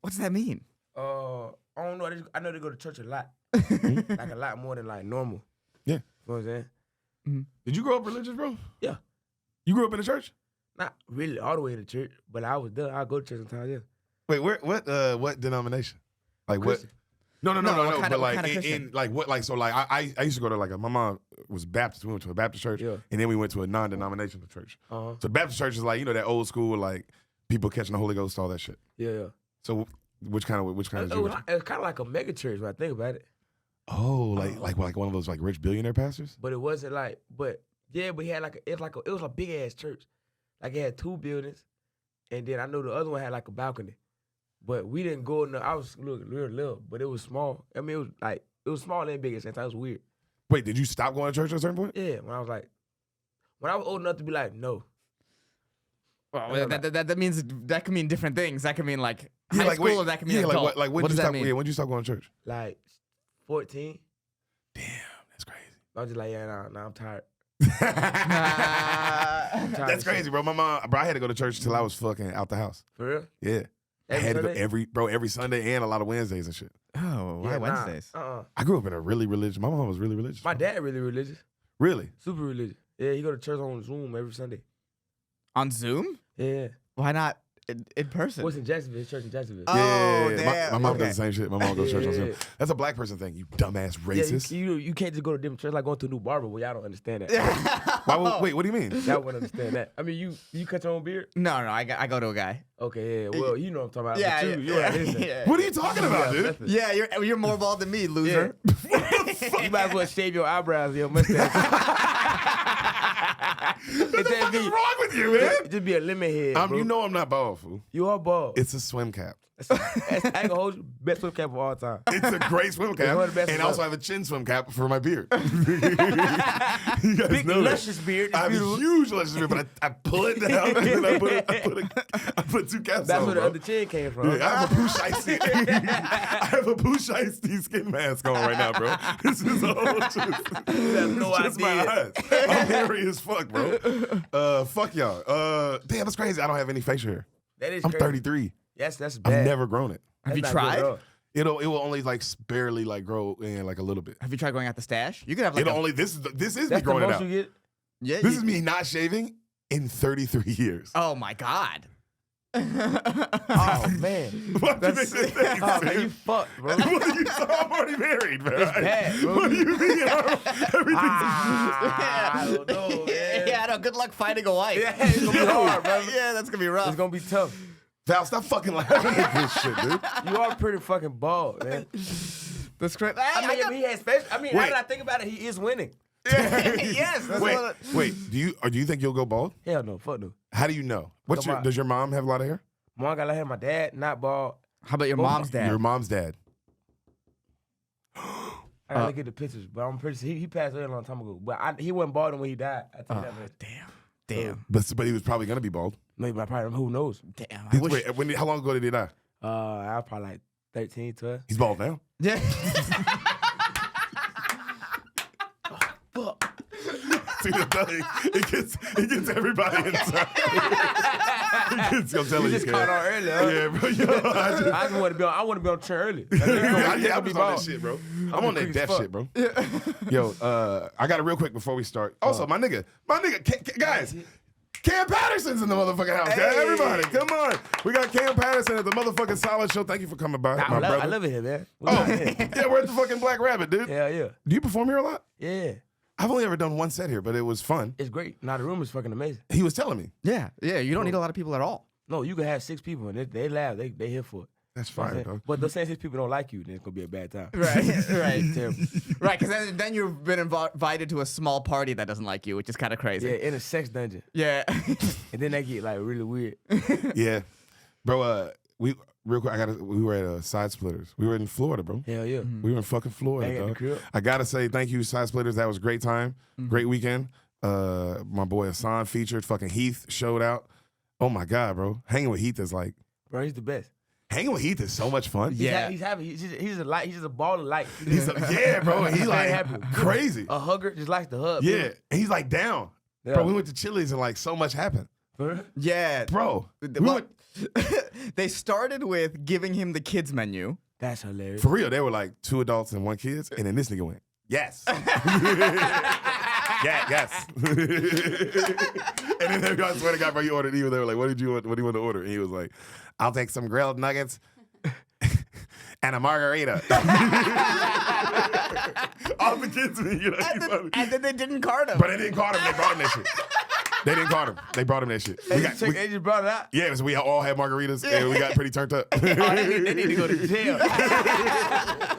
What does that mean? I don't know. I know they go to church a lot. Like a lot more than like normal. Yeah. You know what I'm saying? Mm-hmm. Did you grow up religious, bro? Yeah. You grew up in the church? Not really all the way to church, but I was there. I go to church sometimes, yeah. Wait, what denomination? Like Christian. what? No. What But like kind of in Christian? like what? Like so, like I used to go to like my mom was Baptist. We went to a Baptist church, Yeah. and then we went to a non-denominational church. Uh-huh. So Baptist church is like that old school like people catching the Holy Ghost, all that shit. Yeah. So which kind of It's is kind of like a mega church when I think about it. Oh, like one of those like rich billionaire pastors? But it wasn't like, but we had like it was a big ass church. Like it had 2 buildings, and then I know the other one had like a balcony. But we didn't go in there. I was little, but it was small. I mean, it was small and big at the same time. It was weird. Wait, did you stop going to church at a certain point? Yeah, when I was old enough to be like, no. Well, that means that can mean different things. That can mean like Yeah, high like, school, wait, or that can mean yeah, adult. like when what did does you that stop? mean? Yeah, when did you stop going to church? Like 14. Damn, that's crazy. I was just like, yeah, nah, I'm tired. That's crazy, bro. My mom, bro, I had to go to church till I was fucking out the house. For real? Yeah. I Every had to go Sunday? every Sunday and a lot of Wednesdays and shit. Oh, why Yeah, Wednesdays? Nah, I grew up in a really religious. My mom was really religious. My dad really religious. Really? Super religious. Yeah, he go to church on Zoom every Sunday. On Zoom? Yeah. Why not in person? What's in Jacksonville? His church in Jacksonville. Oh, yeah. damn. My mom Okay. does the same shit. My mom goes to church on Zoom. Yeah. That's a black person thing. You dumbass racist. Yeah, you can't just go to a different church like going to a new barber. Well, y'all don't understand that. Wait, what do you mean? Y'all wouldn't understand that. I mean, you cut your own beard? No, I go to a guy. Okay, yeah. Well, you know what I'm talking about. Yeah, But you ain't listen. yeah. What are you talking about, dude? Nothing. Yeah, you're more bald than me, loser. You might as well shave your eyebrows and your mustache. What the fuck is wrong with you, man? Just be a lemon head, bro. You know I'm not bald, fool. You are bald. It's a swim cap. I ain't gonna hold you. Best swim cap of all time. It's a great swim cap. one of the best And of also I all. have a chin swim cap for my beard. You guys Big know that. luscious beard. It's I have beautiful. a huge luscious beard, but I pull it down and then I put 2 caps That's on, where the bro. other chin came from. Yeah, I have a Pooh Shiesty. I have a Pooh Shiesty skin mask on right now, bro. This is all just, just my eyes. I'm hairy as fuck, bro. Fuck y'all. Damn, that's crazy. I don't have any facial hair. That is I'm crazy. 33. That's bad. I've never grown it. Have you That's not good tried? at all. It will only like barely like grow in like a little bit. Have you tried going out the stash? You could have like It'll only this is me That's the growing it most out. you get? yeah. This is me not shaving in 33 years. Oh my god. Oh, man. What do you make this thing, Oh, man, dude? you fucked, bro. What do you? I'm already married, bro. It's bad, bro. What do you mean? Everything's I don't know, man. Yeah, I know. Good luck finding a wife. Yeah, it's gonna be hard, bro. Yeah, that's gonna be rough. It's gonna be tough. Val, stop fucking laughing at this shit, dude. You are pretty fucking bald, man. That's crazy. I mean, he has special. I mean, now Wait. that I think about it, he is winning. Yes. That's Wait. Do you think you'll go bald? Hell no, fuck no. How do you know? Come on. Does your mom have a lot of hair? Mom got like my dad, not bald. How about your mom's dad? Your mom's dad. I gotta look at the pictures, but I'm pretty sure he passed away a long time ago. But he wasn't bald when he died. I tell you that, man. Damn. But he was probably gonna be bald. Maybe I probably who knows. Damn. I wish. Wait, how long ago did he die? I was probably like 13, 12. He's bald now. Yeah. Fuck. See, the thing, it gets everybody inside. I'm telling You you, just kid. caught on early, huh? Yeah, bro. Yo, I just want to be on. I want to be on church early. I'm He gonna just be on that bald. shit, bro. I'm on that quick as deaf fuck. shit, bro. Yo, I got it real quick before we start. Also, my nigga, guys. Kam Patterson's in the motherfucking house, guys. Hey. Everybody, come on. We got Kam Patterson at the motherfucking Solid Show. Thank you for coming by, my brother. I love it here, man. Oh, yeah, we're at the fucking Black Rabbit, dude. Hell yeah. Do you perform here a lot? Yeah. I've only ever done one set here, but it was fun. It's great. Now the room is fucking amazing. He was telling me. Yeah. You don't need a lot of people at all. No, you can have 6 people and they laugh. They here for it. That's You know what fire, I'm saying? dog. But the same 6 people don't like you, then it's gonna be a bad time. Right. Terrible. Right. Because then you've been invited to a small party that doesn't like you, which is kind of crazy. Yeah, in a sex dungeon. Yeah. And then they get like really weird. Yeah. Bro, we were at Side Splitters. We were in Florida, bro. Hell yeah. We were in fucking Florida, Hang at the dog. crib. I gotta say thank you, Side Splitters. That was a great time. Great weekend. My boy Ehsan featured. Fucking Heath showed out. Oh my God, bro. Hanging with Heath is like, Bro, he's the best. hanging with Heath is so much fun. Yeah. He's just a light. He's just a ball of light. Yeah, bro. He's like happy. crazy. A hugger just likes to hug. Yeah. And he's like down. Yeah. Bro, we went to Chili's and like so much happened. Yeah. Bro. Well, they started with giving him the kids menu. That's hilarious. For real, they were like 2 adults and 1 kid, and then this nigga went, yes. yes. And then everybody, I swear to God, bro, you ordered, they were like, what do you want to order? And he was like, I'll take some grilled nuggets and a margarita. All the kids, And then they didn't card him. But they didn't card him, they brought him that shit. They didn't card him. They brought him that shit. They just brought it out? Yeah, so we all had margaritas, and we got pretty turned up. Oh, they need to go to jail.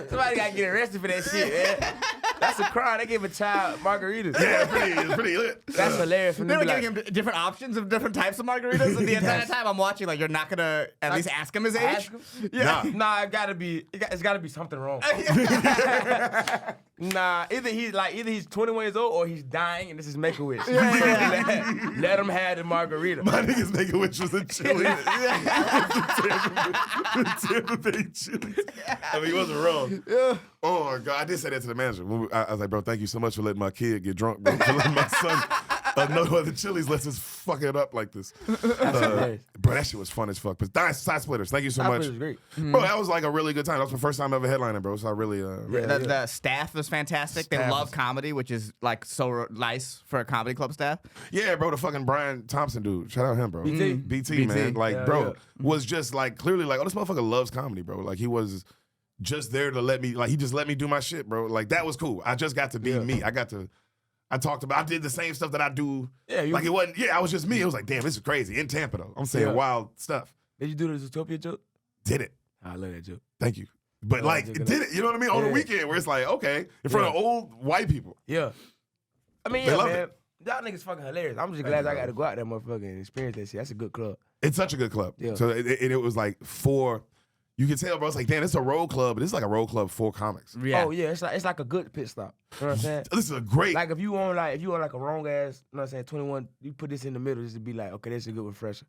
Somebody got to get arrested for that shit, man. That's a crime. They gave a child margaritas. Yeah, it's pretty lit. That's hilarious. They were giving him different options of different types of margaritas, and the entire time I'm watching, like, you're not gonna at least ask him his age. Ask him? Yeah. Nah, it's gotta be something wrong. Nah, either he's 21 years old or he's dying and this is Make-A-Wish. Let him have the margarita. My nigga's Make-A-Wish was a chili. Tampa Bay Chili's. I mean, he wasn't wrong. Yeah. Oh my God, I did say that to the manager. I was like, bro, thank you so much for letting my kid get drunk, bro. For letting my son no other Chili's lets us fuck it up like this. Bro, that shit was fun as fuck. But Side Splitters, thank you so much. That was great. Bro, that was like a really good time. That was my first time ever headlining, bro. So I really, The staff was fantastic. They Staff love was- comedy, which is like so nice for a comedy club staff. yeah, bro, the fucking Brian Thompson dude. Shout out him, bro. BT, man. Like, Yeah, bro, yeah. was just like clearly like, oh, this motherfucker loves comedy, bro. Like, he was just there to let me, like, he just let me do my shit, bro. Like, that was cool. I just got to be me. I did the same stuff that I do. Yeah, like it wasn't, I was just me. It was like, damn, this is crazy. In Tampa, though. I'm saying wild stuff. Did you do the Zootopia joke? Did it. I love that joke. Thank you. But Oh, like, I did did it. You know what I mean? On the weekend where it's like, okay, in front of old white people. Yeah. I mean, They yeah, love man. it. Y'all niggas fucking hilarious. I'm just glad I got to go out there, motherfucker, and experience that shit. That's a good club. It's such a good club. Yeah. So it was like you can tell, bro. It's like, damn, it's a road club, but it's like a road club for comics. Yeah. Oh yeah, it's like a good pit stop. You know what I'm saying? This is a great. Like if you on like a wrong ass, you know what I'm saying, 21, you put this in the middle just to be like, okay, this is a good refresher.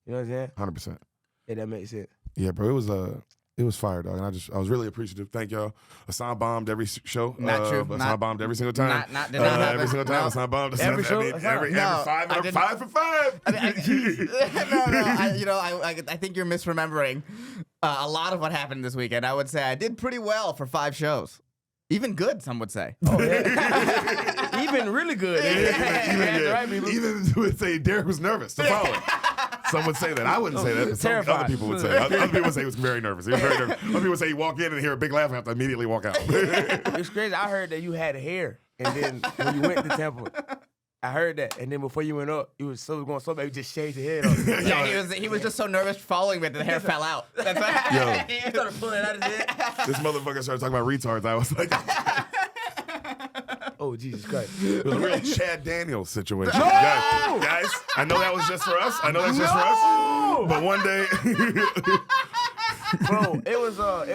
You know what I'm saying? 100%. Yeah, that makes sense. Yeah, bro. It was fire, dog, and I was really appreciative. Thank y'all. Ehsan bombed every show. Not true. Ehsan bombed every single time. Not happen. every single time. No. Ehsan bombed. Every show? Every No, five. I didn't- 5 for 5. I think you're misremembering a lot of what happened this weekend. I would say I did pretty well for 5 shows. Even good, some would say. Oh, yeah. Even really good. Even would say Deric was nervous to follow. Some would say that. I wouldn't say that. But some Terrified. other people would say. Other people would say he was very nervous. He was very nervous. Other people would say he walk in and hear a big laugh and have to immediately walk out. It's crazy. I heard that you had hair, and then when you went to Temple, I heard that, and then before you went up, you was going so bad, you just shaved your head off. Yeah, he was just so nervous following me that the hair fell out. That's why. He started pulling it out of his head. This motherfucker started talking about retards. I was like, Oh, Jesus Christ. it was a real Chad Daniels situation. Guys, I know that was just for us. I know that's just for us. But one day, Bro, it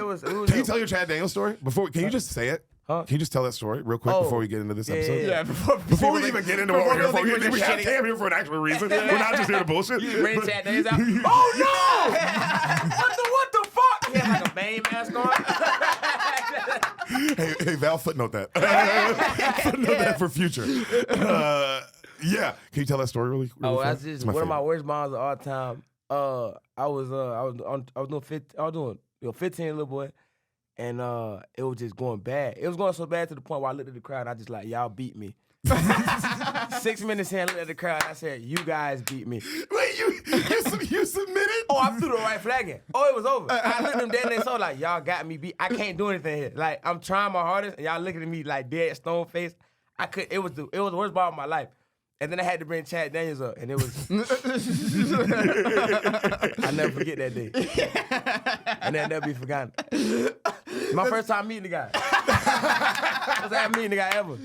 was. can you tell your Chad Daniels story can you just say it? Huh? Can you just tell that story real quick before we get into this episode? Yeah, Before we even get into what we're here for, people think we we're have just Cam here for an actual reason. We're not just here to bullshit. You bring Chad Daniels out. Oh no! What the fuck? He had like a Bane mask on. Hey, Val, footnote that. Footnote that for future. Yeah. Can you tell that story really Oh, quick? that's just one of my worst moms of all time. I was doing 15 little boy, and it was just going bad. It was going so bad to the point where I looked at the crowd and I just like, y'all beat me. 6 minutes in, I looked at the crowd and I said, you guys beat me. Wait, you submitted? Oh, I threw the right flag in. Oh, it was over. I looked at them dead in their soul like, y'all got me beat. I can't do anything here. Like, I'm trying my hardest, and y'all looking at me like dead stone face. It was the worst ball of my life. And then I had to bring Chad Daniels up, and it was. I'll never forget that day. And that'll never be forgotten. My first time meeting the guy. First time meeting the guy ever.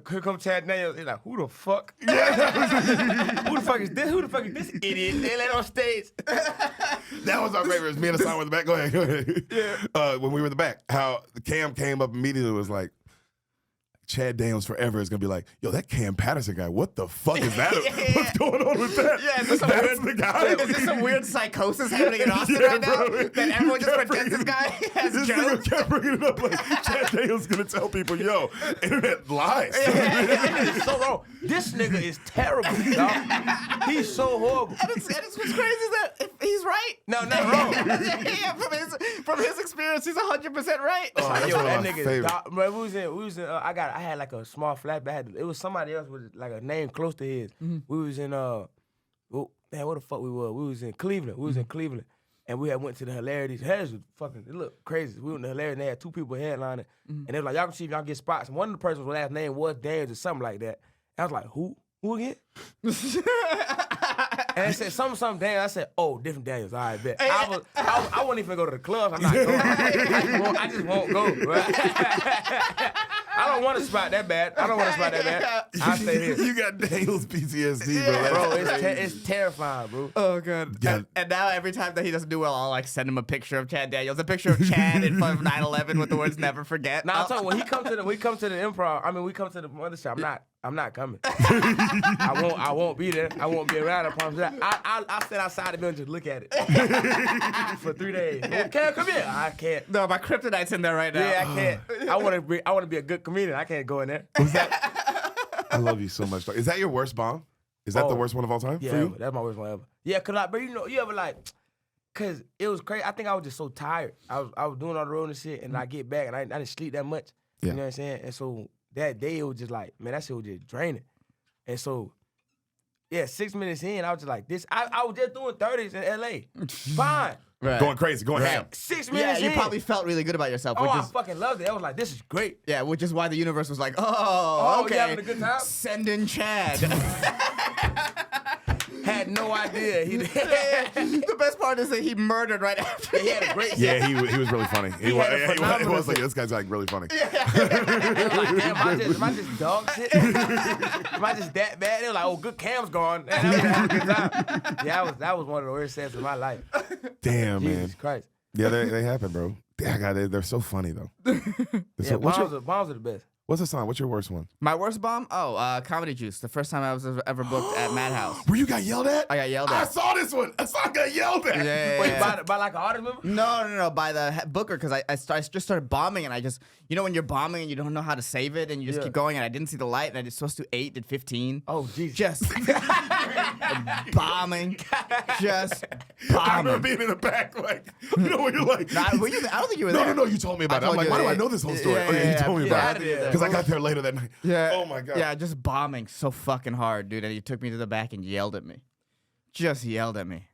Here come Chad Daniels. He's like, who the fuck? Who the fuck is this? Who the fuck is this idiot? They let on stage. That was our favorite. It was me and Ehsan were in the back. Go ahead. Yeah. When we were in the back, how Cam came up immediately and was like, Chad Daniels forever is gonna be like, yo, that Kam Patterson guy, what the fuck is that? What's going on with that? Yeah, is this That's the guy? Is this some weird psychosis happening in Austin right now? That everyone just pretends this guy has This jokes? nigga kept bringing it up like Chad Daniels gonna tell people, yo, internet lies. It's so wrong. This nigga is terrible, dog. He's so horrible. And it's what's crazy is that if he's right. No, not wrong. Yeah, from his experience, he's 100% right. Oh, that's Yo, one that of my nigga is favorite. dog. Bro, we was in. I had like a small flashback. It was somebody else with like a name close to his. We was in where the fuck we were? We was in Cleveland. And we had went to the Hilarities. Hilarities was fucking, it looked crazy. We went to Hilarities and they had 2 people headlining. And they were like, y'all can see if y'all get spots. And one of the person's last name was Daniels or something like that. And I was like, who? Who again? And they said something Daniels. I said, oh, different Daniels. All right, bet. I wouldn't even go to the clubs. I'm not going. I just won't go, bro. I don't want to spot that bad. I stay here. You got Daniels PTSD, bro. Bro, That's crazy. it's terrifying, bro. Oh, God. Yeah. And now every time that he doesn't do well, I'll like send him a picture of Chad Daniels, a picture of Chad in front of 9/11 with the words "never forget." Nah, I'm talking when we come to the improv. I mean, we come to the mothership. I'm not coming. I won't be there. I won't be around. I promise that. I sit outside the building and just look at it for 3 days. Can I come here? I can't. No, my kryptonite's in there right now. Yeah, I can't. I want to be a good comedian. I can't go in there. I love you so much. Is that your worst bomb? Is that the worst one of all time for Yeah, you? that's my worst one ever. Yeah, but you ever like, cause it was crazy. I think I was just so tired. I was doing all the road and shit, and I get back and I didn't sleep that much. Yeah. You know what I'm saying? And so that day it was just like, man, that shit was just draining. And so, yeah, 6 minutes in, I was just like, this. I was just doing 30s in LA. Fine. Right. Going crazy, going ham. 6 Yeah, minutes you in. probably felt really good about yourself. Oh, which I is, fucking loved it. I was like, this is great. yeah, which is why the universe was like, Oh, okay, you having a good time? send in Chad. Had no idea. The best part is that he murdered right after. He had a great Yeah, he was really funny. He had a was phenomenal like, this guy's like really funny. Like, damn, am I just dog shit? Am I just that bad? They were like, oh, good Cam's gone. And I was having a good time. Yeah, that was one of the worst sets of my life. Damn, man. Jesus Christ. Yeah, they happen, bro. They're so funny though. Yeah, what's bombs are the best. the song? What's your worst one? My worst bomb? Oh, Comedy Juice. The first time I was ever booked at Madhouse. Where you got yelled at? I got yelled I at. saw this one. I saw I got yelled at. Yeah. Wait, by like an artist member? No, by the booker, because I just started bombing, and I just, you know when you're bombing and you don't know how to save it, and you just keep going, and I didn't see the light, and I just supposed to do 8 and 15. Oh, Jesus. Just bombing. Just I remember bombing. being in the back, like, you know, when you're like, Nah, were you there? I don't think you were there. No, you told me about it. I'm told like, you why do that- I know this whole story? Yeah, Oh, yeah, you yeah, told me yeah, about I it. did that. Because I got there later that night. Yeah. Oh, my God. Yeah, just bombing so fucking hard, dude. And he took me to the back and yelled at me. Just yelled at me.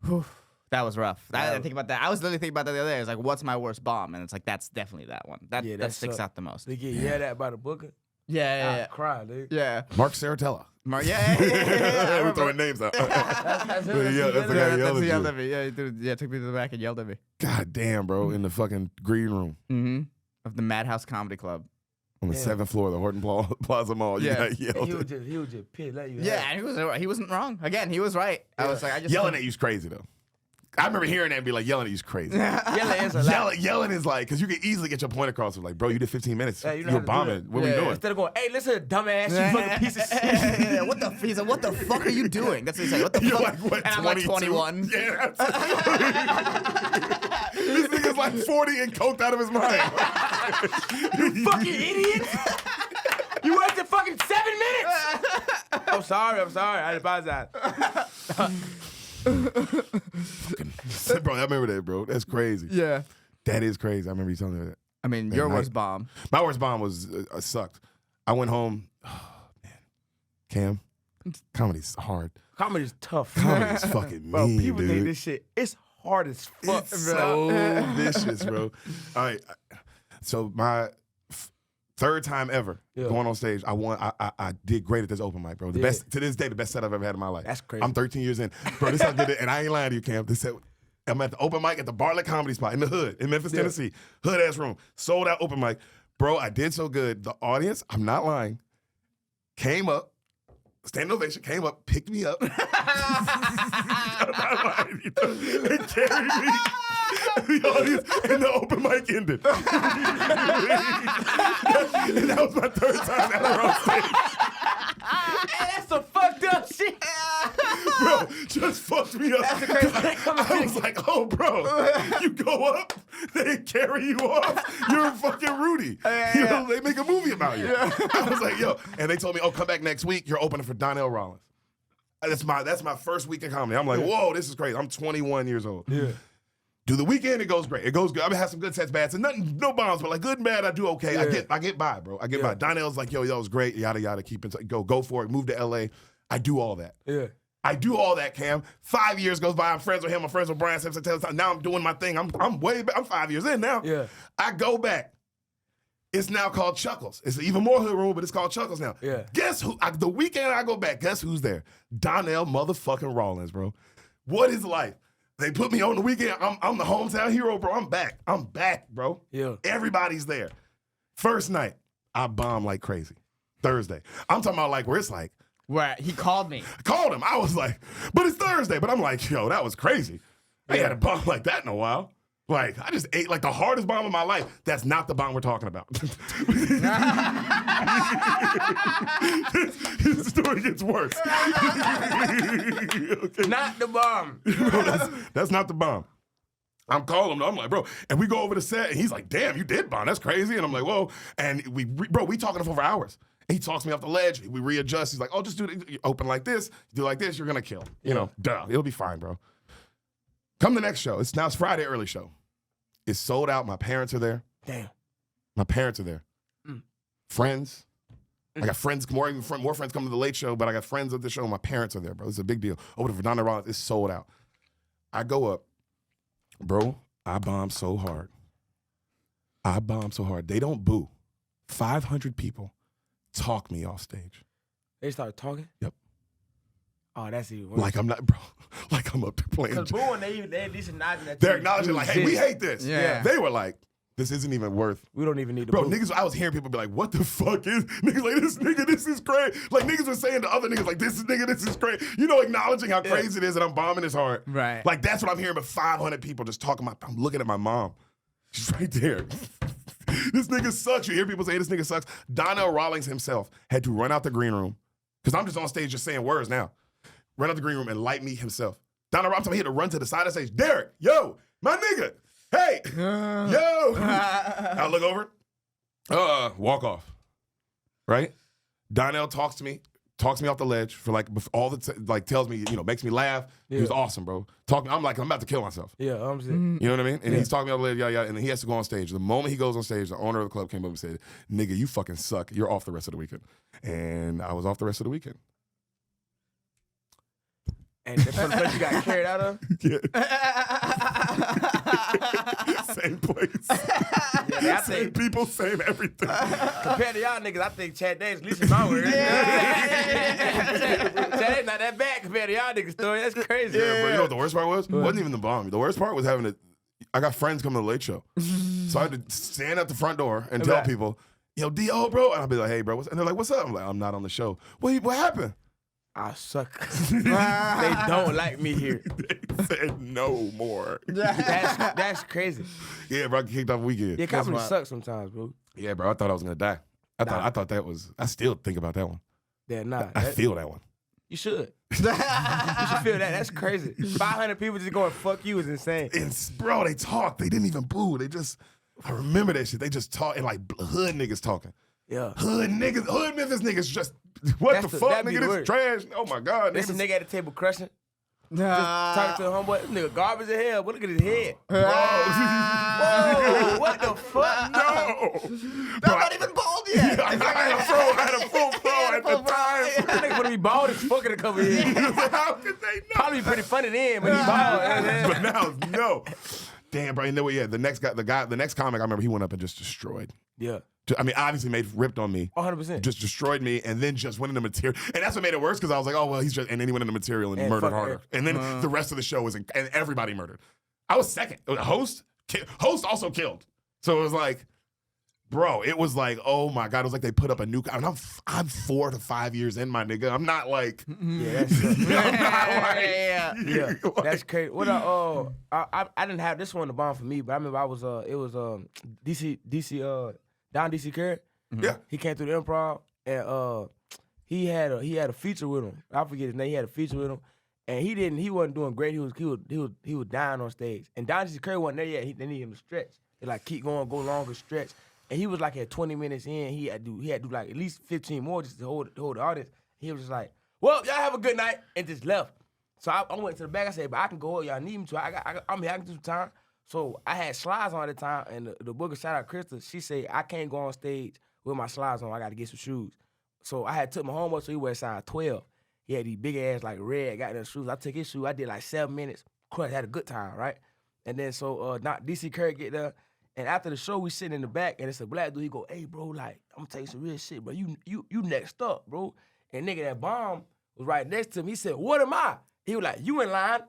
Whew. That was rough. I didn't think about that. I was literally thinking about that the other day. I was like, what's my worst bomb? And it's like, that's definitely that one. That sticks out the most. They get yelled at by the booker. Yeah, I cry, dude. yeah. Mark Saratella. Yeah. I We're remember. throwing names out. That's him. Yeah, that's the guy who That's who yelled yelled at at me. Yeah, he took me to the back and yelled at me. God damn, bro. In the fucking green room Mm-hmm. Of the Madhouse Comedy Club. on the 7th floor of the Horton Plaza Mall. You Yeah. got yelled at. He was just pissed. Let you Yeah, have it. and he wasn't wrong. Again, he was right. I was like, I just Yelling at you's crazy, though. I remember hearing that and be like, yelling at you's crazy. Yelling is a lot. Yelling is like, because you can easily get your point across. Of like, bro, you did 15 minutes. Yeah, you know you how were to do bombing. that. What were you doing? Instead of going, hey, listen, dumbass, you fucking piece of shit. What the? He said, "What the fuck are you doing?" That's what he said. What the You're fuck? like, what, and I'm like 22? 21. Yeah. This nigga's like 40 and coked out of his mind. You fucking idiot. You wasted fucking 7 minutes. I'm sorry. I apologize. Bro, I remember that, bro. That's crazy. Yeah. That is crazy. I remember you telling me that. I mean, That your night. worst bomb. My worst bomb was sucked. I went home. Oh, man. Cam, comedy's hard. Comedy's tough. Comedy's fucking Bro, mean, people dude. think this shit, it's hard as fuck. It's so vicious, bro. All right. So my third time ever going on stage, I won. I did great at this open mic, bro. The best to this day, the best set I've ever had in my life. That's crazy. I'm 13 years in, bro. This how good it, and I ain't lying to you, Cam. This said, I'm at the open mic at the Bartlett Comedy Spot in the hood in Memphis, Tennessee. Hood ass room, sold out open mic, bro. I did so good. The audience, I'm not lying, came up. Standing ovation, came up, picked me up. I'm not lying, they carried me. the audience, and the open mic ended. And that was my third time ever on stage. Hey, that's some fucked up shit. Bro, just fucked me up. I was like, oh, bro, you go up, they carry you off. You're fucking Rudy. You know, they make a movie about you. I was like, yo. And they told me, oh, come back next week. You're opening for Donnell Rawlins. That's my first week in comedy. I'm like, whoa, this is crazy. I'm 21 years old. Yeah. Do the weekend, it goes great. It goes good. I mean, have some good sets, bad sets. Nothing, no bombs, but like good and bad, I do okay. Yeah. I get by, bro. I get by. Donnell's like, yo, that was great. Yada yada. Keep it. Go for it. Move to LA. I do all that. Yeah. I do all that, Cam. 5 years goes by. I'm friends with him. I'm friends with Brian Simpson. Now I'm doing my thing. I'm way back. I'm 5 years in now. Yeah. I go back. It's now called Chuckles. It's even more hood room, but it's called Chuckles now. Yeah. Guess who? The weekend I go back, guess who's there? Donnell motherfucking Rawlins, bro. What is life? They put me on the weekend. I'm the hometown hero, bro. I'm back. I'm back, bro. Yeah. Everybody's there. First night, I bomb like crazy. Thursday. I'm talking about like where it's like. Where he called me. I called him. I was like, but it's Thursday. But I'm like, yo, that was crazy. I ain't had a bomb like that in a while. Like, I just ate like the hardest bomb of my life. That's not the bomb we're talking about. His story gets worse. Okay. Not the bomb. Bro, that's not the bomb. I'm calling him. I'm like, bro, and we go over the set, and he's like, damn, you did bomb. That's crazy. And I'm like, whoa. And we talking for hours. And he talks me off the ledge. We readjust. He's like, oh, just do it. Open like this. Do like this. You're gonna kill. You know, duh. It'll be fine, bro. Come the next show. It's Friday early show. It's sold out. My parents are there. Damn. My parents are there. Friends. I got friends, more friends coming to the late show, but I got friends at the show. My parents are there, bro. It's a big deal. Over for Donnell Rawlins, it's sold out. I go up. Bro, I bomb so hard. They don't boo. 500 people talk me off stage. They start talking? Yep. Oh, that's even worse. Like I'm not, bro. Like I'm up there playing. Because booing, they at least acknowledging that. They're acknowledging like, hey, we hate this. Yeah. They were like, this isn't even worth. We don't even need to Bro, boo. niggas, I was hearing people be like, what the fuck is, niggas like, this is crazy. Like, niggas were saying to other niggas, like, this is crazy. You know, acknowledging how crazy it is that I'm bombing this hard. Right. Like, that's what I'm hearing, but 500 people just talking about, I'm looking at my mom. She's right there. This nigga sucks. You hear people say, this nigga sucks. Donnell Rawlins himself had to run out the green room, because I'm just on stage just saying words now. Run out the green room and light me himself. Donnell Rawlins, he had to run to the side of the stage. Deric, yo, my nigga. Hey, yo. I look over. Walk off. Right? Donnell talks to me off the ledge for like all the tells me, you know, makes me laugh. He was awesome, bro. I'm like, I'm about to kill myself. Yeah, I'm saying. You know what I mean? And he's talking me off the ledge, yeah, and then he has to go on stage. The moment he goes on stage, the owner of the club came up and said, nigga, you fucking suck. You're off the rest of the weekend. And I was off the rest of the weekend. And the first place you got carried out of? Yeah. Same place. Yeah, Same people, same everything. Compared to y'all niggas, I think Chad Davis, at least in my word. Chad Davis not that bad compared to y'all niggas' story. That's crazy. Yeah, bro. You know what the worst part was? It wasn't even the bomb. The worst part was having I got friends coming to the late show. So I had to stand at the front door and tell people, yo, D.O., bro. And I'll be like, hey, bro. And they're like, what's up? I'm like, I'm not on the show. What happened? I suck. They don't like me here. They said no more. That's crazy. Yeah, bro. I got kicked off weekend. Yeah, comedy sucks sometimes, bro. Yeah, bro. I thought I was going to die. I thought that was, I still think about that one. Yeah, nah. I feel that one. You should. You should feel that. That's crazy. 500 people just going fuck you is insane. And bro, they talk. They didn't even boo. I remember that shit. They just talk and like hood niggas talking. Yeah. Hood Memphis niggas just, what the fuck, nigga? This is trash. Oh my God. This nigga at the table crushing. Nah. Just talking to a homeboy. This nigga garbage as hell. But look at his head. Bro. Whoa, what the fuck? No. I'm not even bald yet. I had a full pro at the time. That nigga wanna be bald as fuck in a couple years. How could they know? Probably pretty funny then, but he bald. But now, no. Damn, bro. You know what? Yeah, the next comic, I remember he went up and just destroyed. Yeah. I mean, obviously ripped on me. 100%. Just destroyed me and then just went into material. And that's what made it worse because I was like, oh, well, he's just, and then he went into material and murdered harder. Eric. And then the rest of the show and everybody murdered. I was second. Host also killed. So it was like, Bro, it was like, oh my God, it was like they put up a new. And I'm 4 to 5 years in, my nigga. I'm not like. Yeah, that's I'm not like. yeah, that's crazy. What I didn't have this one to bomb for me, but I remember it was Don DC Curry. Yeah. He came through the improv and he had a feature with him. I forget his name. He had a feature with him, and he wasn't doing great. He was dying on stage, and Don DC Curry wasn't there yet. They needed him to stretch. They like keep going, go longer, stretch. And he was like at 20 minutes in, he had to do like at least 15 more just to hold the audience. He was just like, well, y'all have a good night, and just left. So I went to the back. I said, but I can go. Y'all need me to. I'm here. I can do some time. So I had slides on at the time, and the booker, shout out Krista, she said, I can't go on stage with my slides on. I got to get some shoes. So I had took my homework, so he wear size 12. He had these big ass, like red, got them shoes. I took his shoe. I did like 7 minutes. Crushed, had a good time, right? And then so DC Curry get there. And after the show, we sitting in the back, and it's a black dude. He go, hey, bro, like, I'm gonna tell you some real shit, bro. You next up, bro. And nigga, that bomb was right next to him. He said, what am I? He was like, you in line.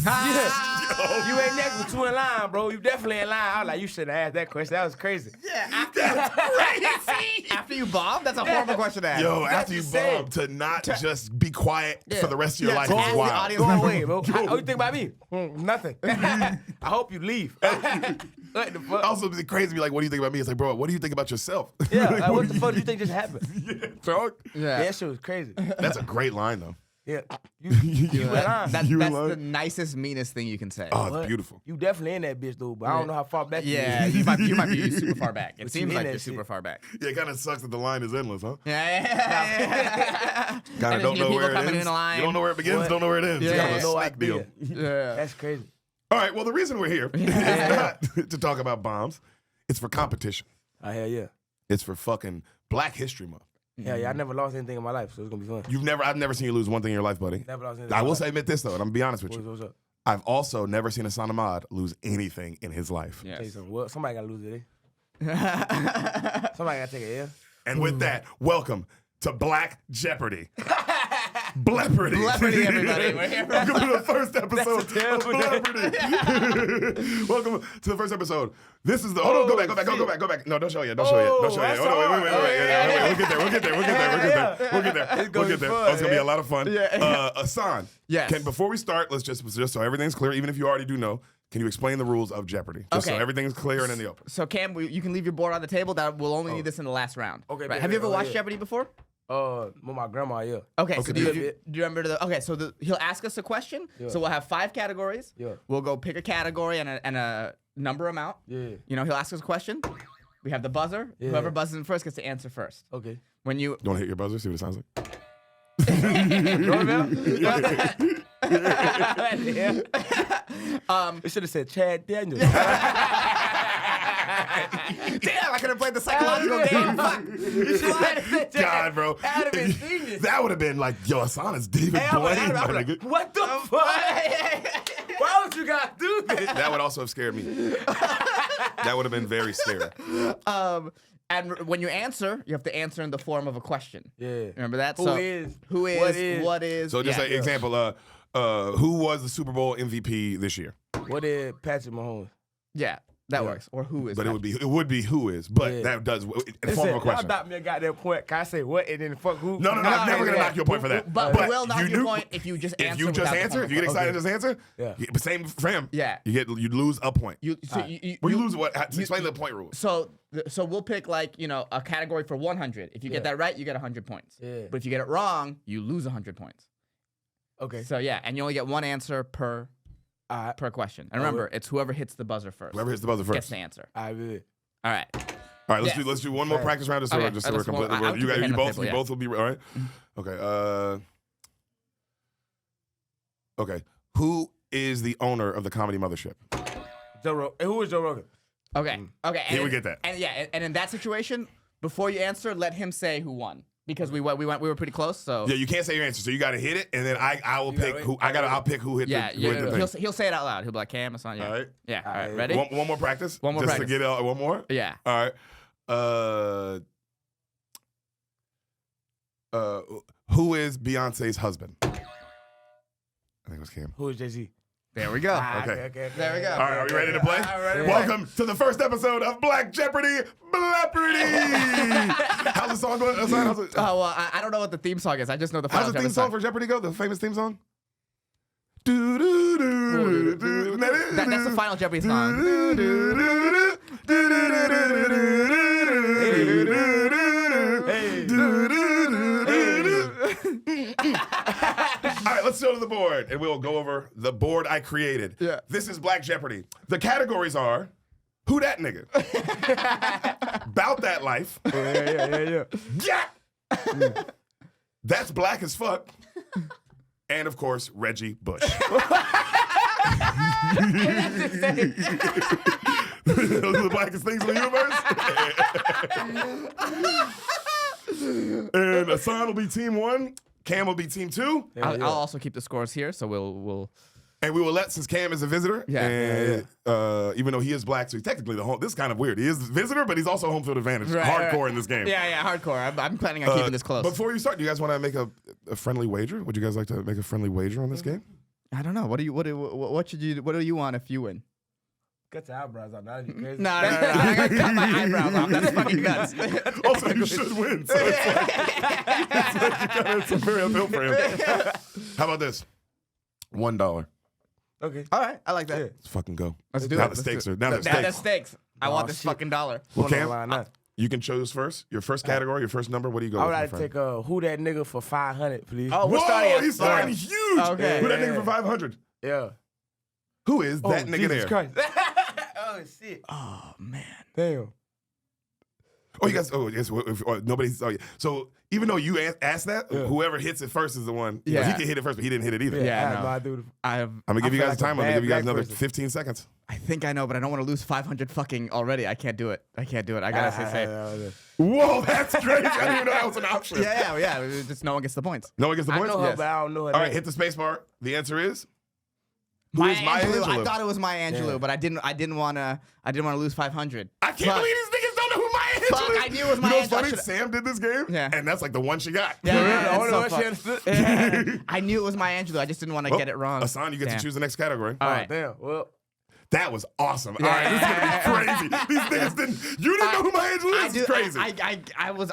Yeah. You ain't next, but you in line, bro. You definitely in line. I was like, you shouldn't have asked that question. That was crazy. Yeah, that's crazy. After you bomb, that's a horrible question to ask. Yo, after you insane. bomb, to not just be quiet for the rest of your life go is ask the wild. audience Go away, bro. What you think about me? Nothing. I hope you leave. What the fuck? Also, it's crazy to be like, what do you think about me? It's like, bro, what do you think about yourself? Yeah, Like, like, what the fuck do you think just happened? Yeah, dog. Yeah. That shit was crazy. That's a great line, though. Yeah, you in line. That's You the lying? nicest, meanest thing you can say. Oh, it's What? beautiful. You definitely in that bitch, though, but I don't know how far back Yeah, you you might be super far back. It But seems you like in you're that super shit. far back. Yeah, it kind of sucks that the line is endless, huh? Yeah. Kind of don't know where it coming ends. in line. You don't know where it begins, What? don't know where it ends. Yeah. It's kind of a No snake deal. idea. Yeah. That's crazy. All right, well, the reason we're here is not to talk about bombs. It's for competition. Oh, hell yeah. It's for fucking Black History Month. Hell yeah, I never lost anything in my life, so it's gonna be fun. I've never seen you lose one thing in your life, buddy. Never lost anything. I in my will life. admit this, though, and I'm gonna be honest with you. What's up? I've also never seen Ehsan Ahmad lose anything in his life. Tell you Yes. something. Well, somebody gotta lose it, eh? Somebody gotta take it, yeah? And with that, welcome to Black Jeopardy. Blepperdy. Blepperdy, everybody. We're here for Welcome to the first episode of terrible name. Blepperdy. Welcome to the first episode. This is the. Hold on, go back. No, don't show yet. Don't show yet. Don't show yet. that's Hold on, all wait. right. We'll get there. We'll get there. We'll get there. It's gonna be fun, Oh, it's gonna be yeah. a lot of fun. Yeah. Ehsan. Yes. Before we start, let's just so everything's clear, even if you already do know, can you explain the rules of Jeopardy? Just so Okay. everything's clear and in the open. So Cam, you can leave your board on the table. That we'll only need this in the last round. Okay, Right. bet, Have you bet. ever Oh, watched yeah. Jeopardy before? With my grandma, yeah. Okay, so Okay, do you good. remember okay, so he'll ask us a question. Yeah. So we'll have 5 categories. Yeah. We'll go pick a category and a number amount. Yeah. You know, he'll ask us a question. We have the buzzer. Yeah. Whoever buzzes in first gets to answer first. Okay. When you You want to hit your buzzer? See what it sounds like. It should have said Chad Daniels. damn, I could have played the psychological game. Fuck. God, bro. That'd have been genius. That would have been like, yo, Ehsan is David Hey, Blaine, my I'm like, nigga. what the fuck? Why would you guys do this? That would also have scared me. That would have been very scary. And when you answer, you have to answer in the form of a question. Yeah. Remember that? Who So, is? Who is? What is? What is? So just yeah. an example, who was the Super Bowl MVP this year? What is Patrick Mahomes? Yeah, that works. Or who is? But that? it would be who is, but Yeah. that does in the Listen, form of a y'all question. knocked me a goddamn point. Can I say what and then fuck who? No, I'm never gonna yeah. knock you a point for that. But we will knock you you a knew- point if you just answer. If you just without the answer, form if you get of excited, just answer. Yeah. But same for him. Yeah. you lose a point. You, so Alright. you, Well, you you- lose what? Explain the point rule. So we'll pick like a category for 100. If you get Yeah. that right, you get 100 points. Yeah. But if you get it wrong, you lose 100 points. Okay. So yeah, and you only get one answer per question. And remember, it's whoever hits the buzzer first. Whoever hits the buzzer gets first. the answer. I will. All right. All right, Yeah. let's do one more Okay. practice round just so, Okay. just so we're Let's go. completely. I'll keep You your hand on the table, you yeah. both will be all right. Okay. Okay. Who is the owner of the Comedy Mothership? Joe Rogan. Who is Joe Rogan? Okay. Okay. He would get that. And yeah, and in that situation, before you answer, let him say who won because we were pretty close. So Yeah, you can't say your answer, so you got to hit it, and then I will pick wait. who I'll pick who hit yeah, the who hit the thing. he'll say it out loud. He'll be like, Cam, it's on. Yeah. All right. Yeah. All right. Alright. Ready? One more practice. One more just practice. to get it. One more. Yeah. All right. Who is Beyonce's husband? I think it was Cam. Who is Jay-Z? There we go. Okay. There we go. All right, are we ready to play? ready to Welcome to the first episode of Black Jeopardy, Blapperdy. How's the song going? How's it, Oh, well, I don't know what the theme song is. I just know the final how's the theme Jeopardy song for Jeopardy go? The famous theme song? Do, do, do, do. That's the final Jeopardy song. All right, let's go to the board, and we'll go over the board I created. Yeah. This is Black Jeopardy. The categories are, who that nigga? About that life. Yeah. That's black as fuck. And, of course, Reggie Bush. Those are the blackest things in the universe. And Ehsan will be team 1. Cam will be team 2. I'll also keep the scores here, so we'll. And we will let, since Cam is a visitor, and even though he is black, so he's technically the home. This is kind of weird. He is a visitor, but he's also home field advantage. Hardcore in this game. Yeah, hardcore. I'm planning on keeping this close. Before you start, do you guys want to make a friendly wager? Would you guys like to make a friendly wager on this game? I don't know. What should you? What do you want if you win? Cut your eyebrows off. That'd be crazy. No. I gotta cut my eyebrows off. That's fucking nuts. Also, you should win. So it's a very uphill for him. How about this? $1. Okay. All right, I like that. Let's fucking go. Let's do now it. The stakes are Stakes. I want this fucking dollar. Well, Line Cam, up. you can choose first. Your first category, your first number. What do you go I with? would my like to friend? take who that nigga for 500, please. Oh, we're Whoa, starting at he's starting huge. Okay. Who that Yeah. nigga for 500? Yeah. Who is that nigga Jesus there? Christ. Oh shit. Oh man. Damn. Oh, you guys. Oh, yes. Nobody's. Oh, yeah. So even though you asked that, whoever hits it first is the one. You know, he Yeah. can hit it first, but he didn't hit it either. Yeah, I no. do I'm gonna give you feel guys like a time. I'm gonna bad give you guys black another person. 15 seconds. I think I know, but I don't want to lose 500 fucking already. I can't do it. I gotta stay safe. Whoa, that's crazy. I didn't even know that was an option. Yeah. Just no one gets the points. No one gets the I points. know her, Yes. but I don't know her. All right, name. hit the space bar. The answer is Maya is Maya Angelou. I Angelou? thought it was Maya Angelou, Yeah. but I didn't want to lose 500. I can't believe these niggas don't know who Maya Angelou Fuck, is. I knew it was You Maya know what's Angelou. I funny? should've- Sam did this game, Yeah. and that's like the one she got. Yeah, The only it's so one she fucked. understood. I knew it was Maya Angelou. I just didn't want to get it wrong. Hassan, you get Damn. to choose the next category. All Oh, right. damn. Well, That was awesome. All right, this is gonna be crazy. These niggas didn't. You didn't know who Maya Angelou is? It's crazy.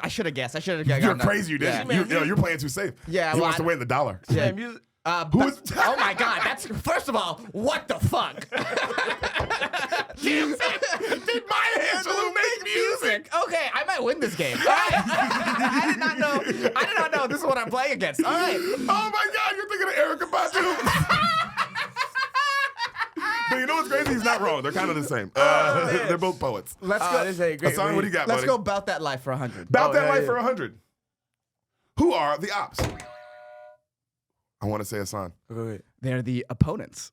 I should have guessed. I should have. You're crazy. You didn't. Yeah. You're playing too safe. Yeah, He well, wants to win the dollar. Yeah. music. Who is? Oh my God! That's first of all, what the fuck? Did Maya Angelou make music? Okay, I might win this game. All right. I did not know this is what I'm playing against. All right. Oh my God, you're thinking of Erica Badu. But you know what's crazy? He's not wrong. They're kind of the same. They're both poets. Let's go. This ain't great. Hassan, what do you got, Let's buddy? go about that life for 100. About that yeah, life yeah. for 100. Who are the ops? I want to say Hassan. Go ahead. They're the opponents.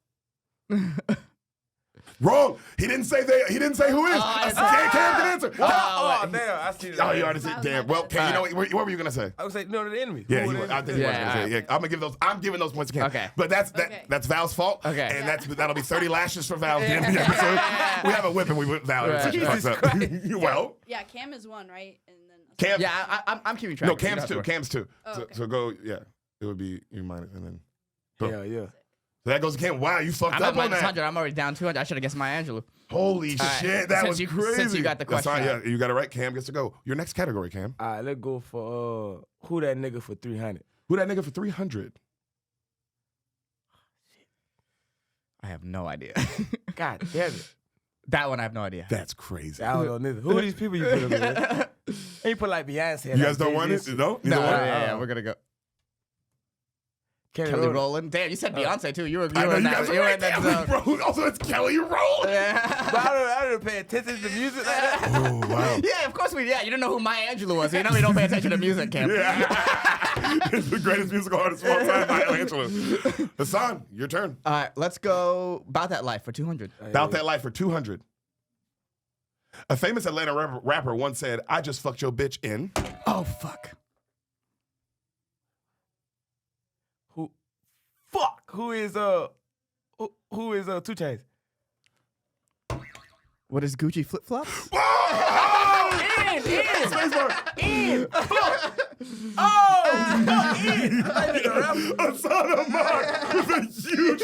Wrong. He didn't say they. He didn't say who is. I Cam can answer. Oh, damn. I see Oh, you already said. Damn. Well, Cam, you know what were you gonna say? I would say, no, the enemy. Yeah, Who he, were the I think he was Yeah, gonna say. alright. Yeah, I'm gonna give those. I'm giving those points to Cam. Okay. But Okay. that's Val's fault. Okay. And that'll be 30 lashes for Val at the end of the episode. We have a whip and we whip Val. Right. She fucks up. Well, Yeah, Cam is one, right? And then Cam. Yeah, I'm keeping track. No, of it. You Cam's don't have to two. worry. Cam's two. Oh, So, okay. so go. Yeah, it would be you minus and then. Yeah, yeah. So that goes to Cam. Wow, you fucked I'm up at on minus that. 100. I'm already down 200. I should have guessed Maya Angelou. Holy All right. shit, that Since was you- crazy. since you got the That's fine, question yeah, you got it right. Cam gets to go. Your next category, Cam. All right, let's go for who that nigga for 300. Who that nigga for 300? I have no idea. God damn it. That one I have no idea. That's crazy. I don't know neither. Who are these people you put up there? And you put like Beyonce. You guys don't want it? No? No, Neither one? yeah, we're gonna go. Kelly Rowland. Damn, you said Beyonce too. You were I know in you that. guys are You were right in that there. zone. Bro, also, it's Kelly Rowland. Yeah. But I don't pay attention to music like that. Oh, wow. Yeah, of course we. Yeah, you didn't know who Maya Angelou was. So you know we don't pay attention to music, Cam. Yeah. It's the greatest musical artist of all time, Maya Angelou. Hassan, your turn. All right, let's go about that life for 200. About that life for 200. A famous Atlanta rapper once said, I just fucked your bitch in. Oh fuck. Who is 2 Chainz? What is Gucci flip flops? Hassan Ahmad with a huge.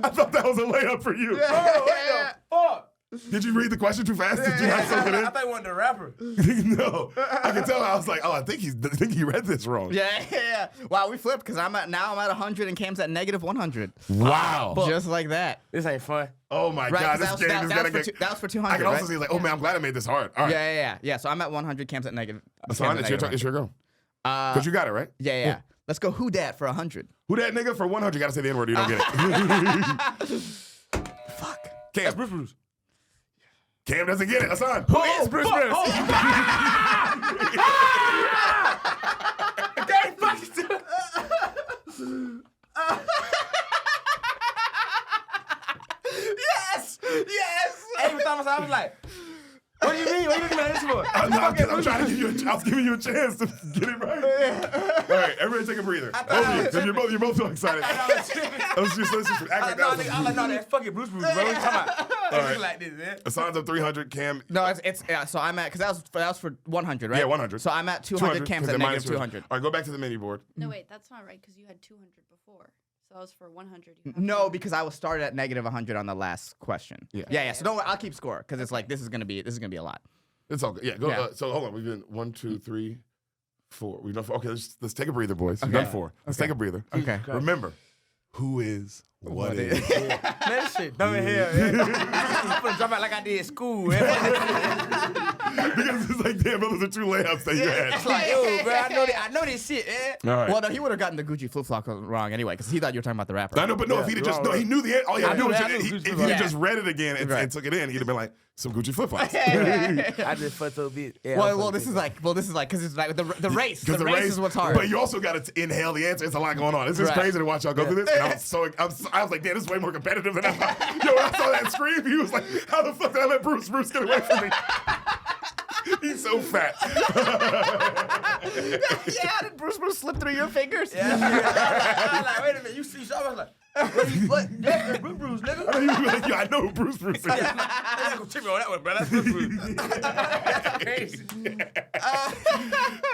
I thought that was a layup for you. Oh, fuck. Did you read the question too fast? Did you not soak it in? I thought you wanted the rapper. No, I can tell. I was like, oh, I think he read this wrong. Yeah. Wow, we flipped because I'm at 100 and Cam's at negative 100. Wow. Just like that. This ain't fun. Oh my Right, God, 'cause this game is gonna get. that was for 200. I can also right? see like, oh man, I'm glad I made this hard. All right, Yeah. So I'm at 100. Cam's at negative. Hassan, it's your turn. It's your go. Cause you got it right. Yeah. Let's go. Who dat for 100? Who that nigga for 100? You gotta say the N word. You don't get it. Fuck. Cam. That's Bruce. Cam doesn't get it. Hassan. Who is Bruce Bruce? Yes. Every time I was like, what do you mean? What are you looking at this for? I'm trying to give you. I was giving you a chance to get it right. All right, everybody take a breather. Both of you, because you're both so excited. Let's just act like that. I'm like, no, that's fucking Bruce, bro. What you talking about? All right. Like this, man. Hassan's up 300. Cam. No, it's so I'm at because that was for 100, right? Yeah, 100. So I'm at 200. Cam's 'cause at they're negative minus 200. All right, go back to the menu board. No, wait, that's not right because you had 200 before. So I was for 100. You have No, 200. because I was started at negative 100 on the last question. Yeah. So don't worry, I'll keep score because it's like this is gonna be a lot. It's all good. Yeah, go. Yeah. So hold on. We've been 1, 2, 3, 4. We've done 4. Okay, let's take a breather, boys. We've done 4. Let's take a breather. Okay. Remember, who is what is. Man, this shit dumb as hell, man. I'm gonna drop out like I did in school, man. Because it's like, damn, those are 2 layups that you had. It's like, yo, bro, I know this shit, man. All right. Well, no, he would have gotten the Gucci flip flop wrong anyway because he thought you were talking about the rapper. I know, but no, if he'd have just, no, he knew the all he had to do was, if he'd have just read it again and took it in, he'd have been like, some Gucci flip flops. I just fucked up a bit. Yeah, Well, this is like because it's like the race. The race is what's hard. But you also got to inhale the answer. It's a lot going on. It's just crazy to watch y'all go through this. And I was like, damn, this is way more competitive than I thought. Yo, when I saw that scream, he was like, how the fuck did I let Bruce get away from me? He's so fat. Yeah, did Bruce slip through your fingers? I was like, wait a minute, you see something? I was like, what? That's Bruce, nigga. He was like, yeah, I know who Bruce is. I'm not gonna tip me on that one, bro. That's Bruce. That's crazy.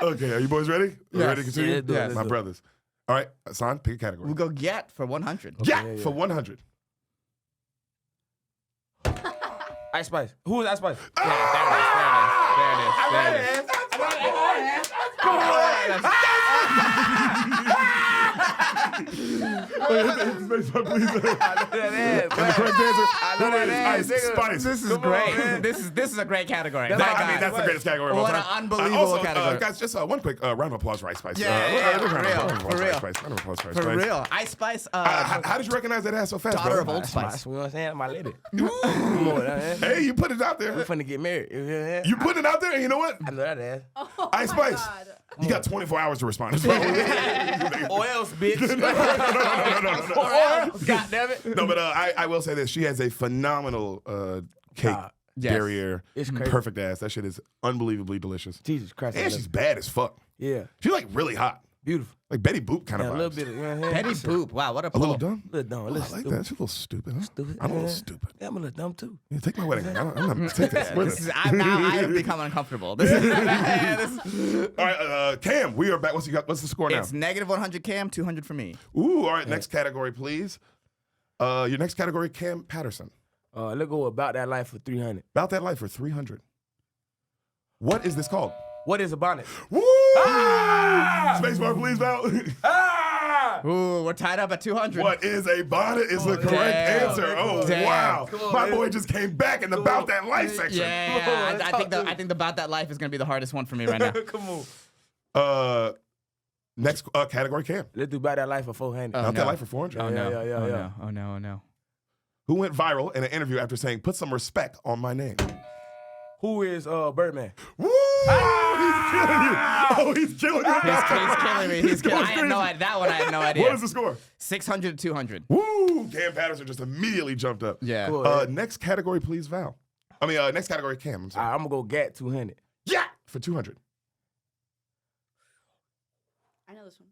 Okay, are you boys ready? Yes. Ready to continue? Yeah, let's do it, let's My do it. brothers. All right, Hassan, pick a category. We'll go get for 100. Yeah, for 100. Ice Spice. Who is Ice Spice? There it is. And the correct answer is Ice Spice. This is great. This is a great category. I mean, that's the greatest category of all What time. an unbelievable Also, category. guys, just one quick round of applause for Ice Spice. Yeah, round of for applause real. Ice Spice. Round of applause for Ice For Spice. real. Ice Spice, How did you recognize that ass so fast, daughter bro? of Old Spice. You know what I'm saying? My lady. Come on, man. Hey, you put it out there. We're finna get married. You know what You put it out there, and you know what? I know that ass. Oh Ice my Spice. God. You got 24 hours to respond. Or else, bitch. Or else. God damn it. No, but I will say this. She has a phenomenal cake Yes. derriere. It's crazy. Perfect ass. That shit is unbelievably delicious. Jesus Christ. I And love she's it. bad as fuck. Yeah. She's like really hot. Beautiful. Like Betty Boop kind Yeah, of a little vibes. bit of, you know what I'm saying? Betty Boop. Wow, what a A little pull. dumb? A little dumb. A Oh, I little like stupid. that. She's a little stupid. Huh? Stupid. I'm a little Yeah. stupid. Yeah, I'm a little dumb too. Yeah, take my wedding ring. I'm not take this. With us. I have become uncomfortable. This is, All right, Cam, we are back. What's the score now? it's negative 100 Cam, 200 for me. Ooh, all right. Next category, please. Your next category, Kam Patterson. Let's go about that life for 300. About that life for 300. What is this called? What is a bonnet? Woo! Spacebar, please, Val. Ooh, we're tied up at 200. What is a bonnet is the correct damn. answer. Oh, Damn. wow. Come on, My man. boy just came back in the About That Life section. Yeah, Let's I think talk I think the About That Life is gonna be the hardest one for me right now. Come on. Next category, Cam. Let's do about that life for 400. About no. That Life for 400. Oh no! Yeah. Oh no! Oh no! Oh no! Who went viral in an interview after saying, "Put some respect on my name"? Who is Birdman? Woo! He's killing you. Oh, he's killing you. He's killing me. He's killing. I had no crazy. that one. I had no idea. What is the score? 600 to 200. Woo! Kam Patterson just immediately jumped up. Yeah. Cool. Next category, please, Val. I mean, next category, Cam. I'm sorry. I'm going to go GAT 200. Yeah! For 200. I know this one.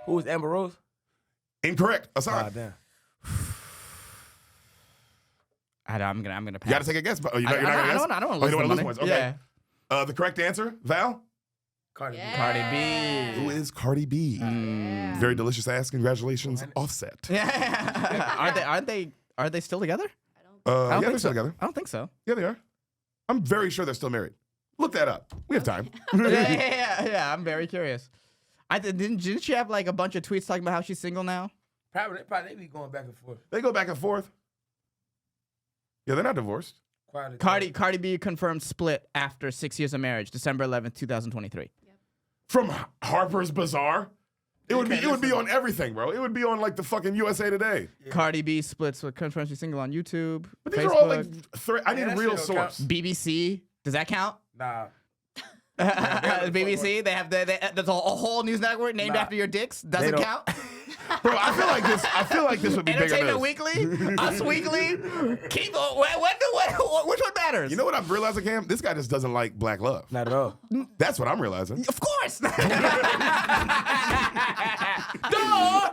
Who is Amber Rose? Incorrect. Aside. Damn. I'm gonna pass. You got to take a guess. But, you're not I going to guess? don't want to Oh, you lose don't the want to lose money. points. Okay. Yeah. The correct answer, Val? Cardi B. Yeah. Cardi B. Who is Cardi B? Yeah. Very delicious ass. Congratulations, Offset. Yeah. Are they still together? I don't Yeah, think they're so. still together. I don't think so. Yeah, they are. I'm very sure they're still married. Look that up. We have time. Yeah. I'm very curious. Didn't she have like a bunch of tweets talking about how she's single now? Probably they be going back and forth. They go back and forth. Yeah, they're not divorced. Cardi B confirmed split after 6 years of marriage, December 11th, 2023. From Harper's Bazaar. It would be listen. on everything, bro. It would be on like the fucking USA Today. Yeah. Cardi B splits with confirms she's single on YouTube. But these Facebook, are all like I need Yeah, a that real shit don't count. source. BBC. Does that count? Nah. BBC. They have there's a whole news network named Nah. after your dicks. Doesn't don't. count. Bro, I feel like this would be bigger Entertainment news. Weekly, Us Weekly. Keep on. Which one matters? You know what I'm realizing, Cam? This guy just doesn't like black love. Not at all. That's what I'm realizing. Of course. Duh.